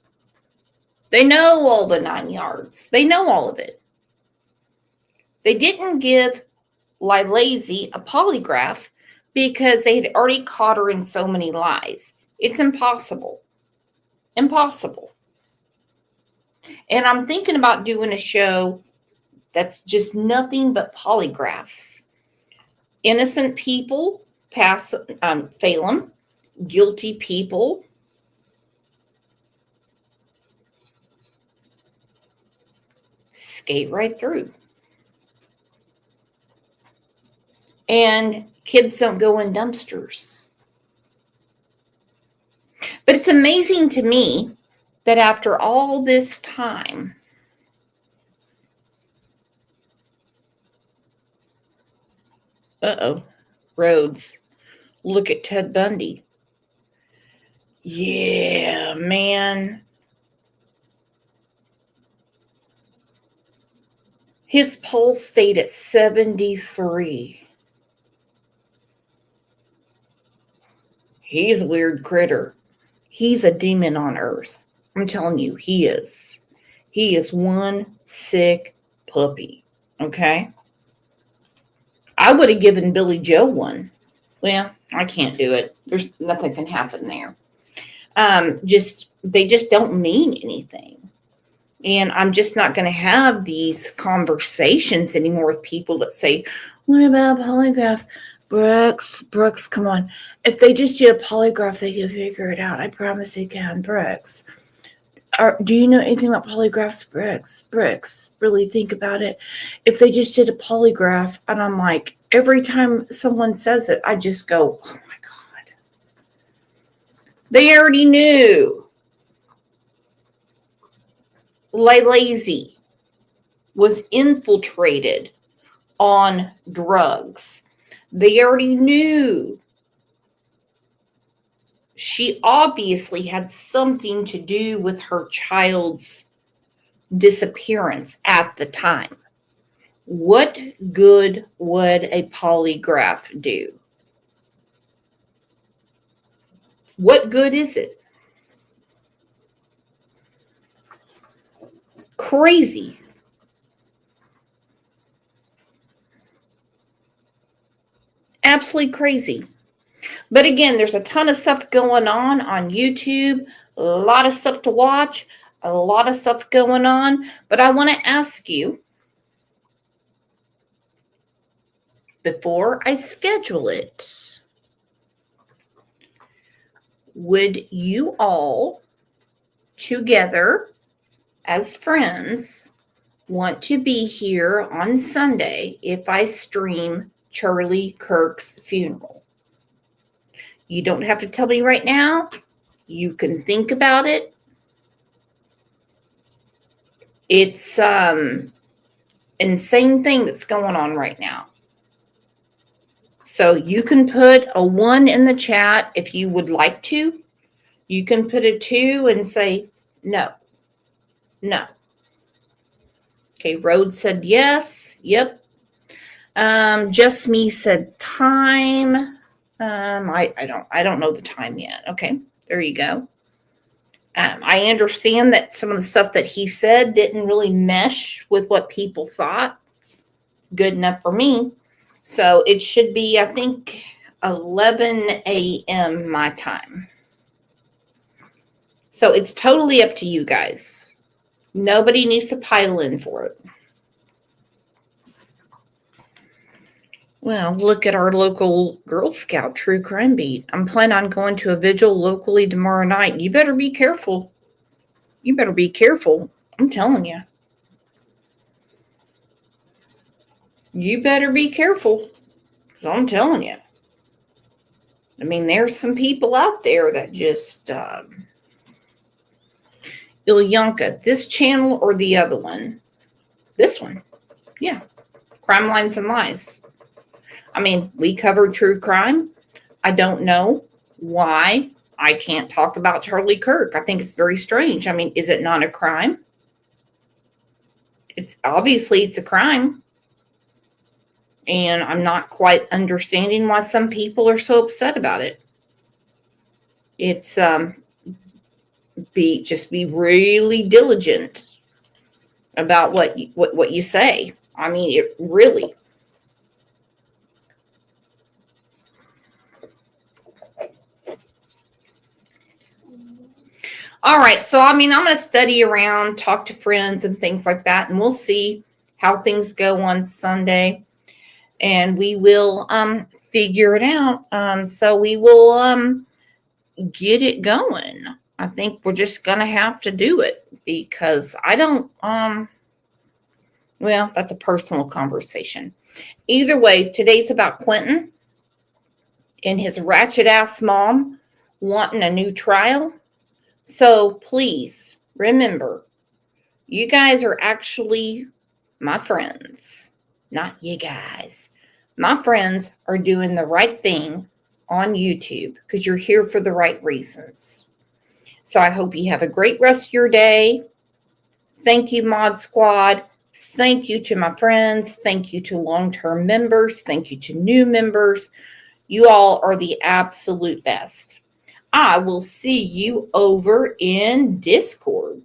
Speaker 1: They know all the 9 yards. They know all of it. They didn't give Leilani a polygraph because they had already caught her in so many lies. It's impossible. Impossible. And I'm thinking about doing a show that's just nothing but polygraphs. Innocent people fail them. Guilty people skate right through. And kids don't go in dumpsters. But it's amazing to me that after all this time, Rhodes, look at Ted Bundy. Yeah, man. His pulse stayed at 73. He's a weird critter. He's a demon on earth. I'm telling you, he is. He is one sick puppy. Okay? I would have given Billy Joe one. Well, I can't do it. There's nothing can happen there. They just don't mean anything. And I'm just not going to have these conversations anymore with people that say, what about polygraph? Brooks, come on. If they just do a polygraph, they can figure it out. I promise they can, Brooks. Do you know anything about polygraphs, Brooks? Really think about it. If they just did a polygraph, and I'm like, every time someone says it, I just go, oh my God. They already knew. Leilani was infiltrated on drugs. They already knew. She obviously had something to do with her child's disappearance at the time. What good would a polygraph do? What good is it? crazy. Absolutely crazy. But again, there's a ton of stuff going on YouTube, a lot of stuff to watch, a lot of stuff going on. But I want to ask you, before I schedule it, would you all together as friends want to be here on Sunday if I stream Charlie Kirk's funeral? You don't have to tell me right now. You can think about it. It's insane thing that's going on right now. So you can put a 1 in the chat if you would like to. You can put a 2 and say no. No. Okay, Rhodes said yes. Yep. Just Me said time. I don't know the time yet. Okay, there you go. I understand that some of the stuff that he said didn't really mesh with what people thought. Good enough for me. So it should be, I think, 11 a.m. my time. So it's totally up to you guys. Nobody needs to pile in for it. Well, look at our local Girl Scout true crime beat. I'm planning on going to a vigil locally tomorrow night. You better be careful. You better be careful. I'm telling you. You better be careful. I'm telling you. I mean, there's some people out there that just... Ilyanka, this channel or the other one? This one. Yeah. Crime Lines and Lies. I mean, we covered true crime. I don't know why I can't talk about Charlie Kirk. I think it's very strange. I mean, is it not a crime? It's obviously it's a crime. And I'm not quite understanding why some people are so upset about it. It's just be really diligent about what you say. I mean, it really. All right, so I mean, I'm going to study around, talk to friends and things like that, and we'll see how things go on Sunday, and we will figure it out. So we will get it going. I think we're just going to have to do it because I don't, well, that's a personal conversation. Either way, today's about Quentin and his ratchet ass mom wanting a new trial. So please remember, you guys are actually my friends, not you guys. My friends are doing the right thing on YouTube because you're here for the right reasons. So I hope you have a great rest of your day. Thank you, Mod Squad. Thank you to my friends. Thank you to long-term members. Thank you to new members. You all are the absolute best. I will see you over in Discord.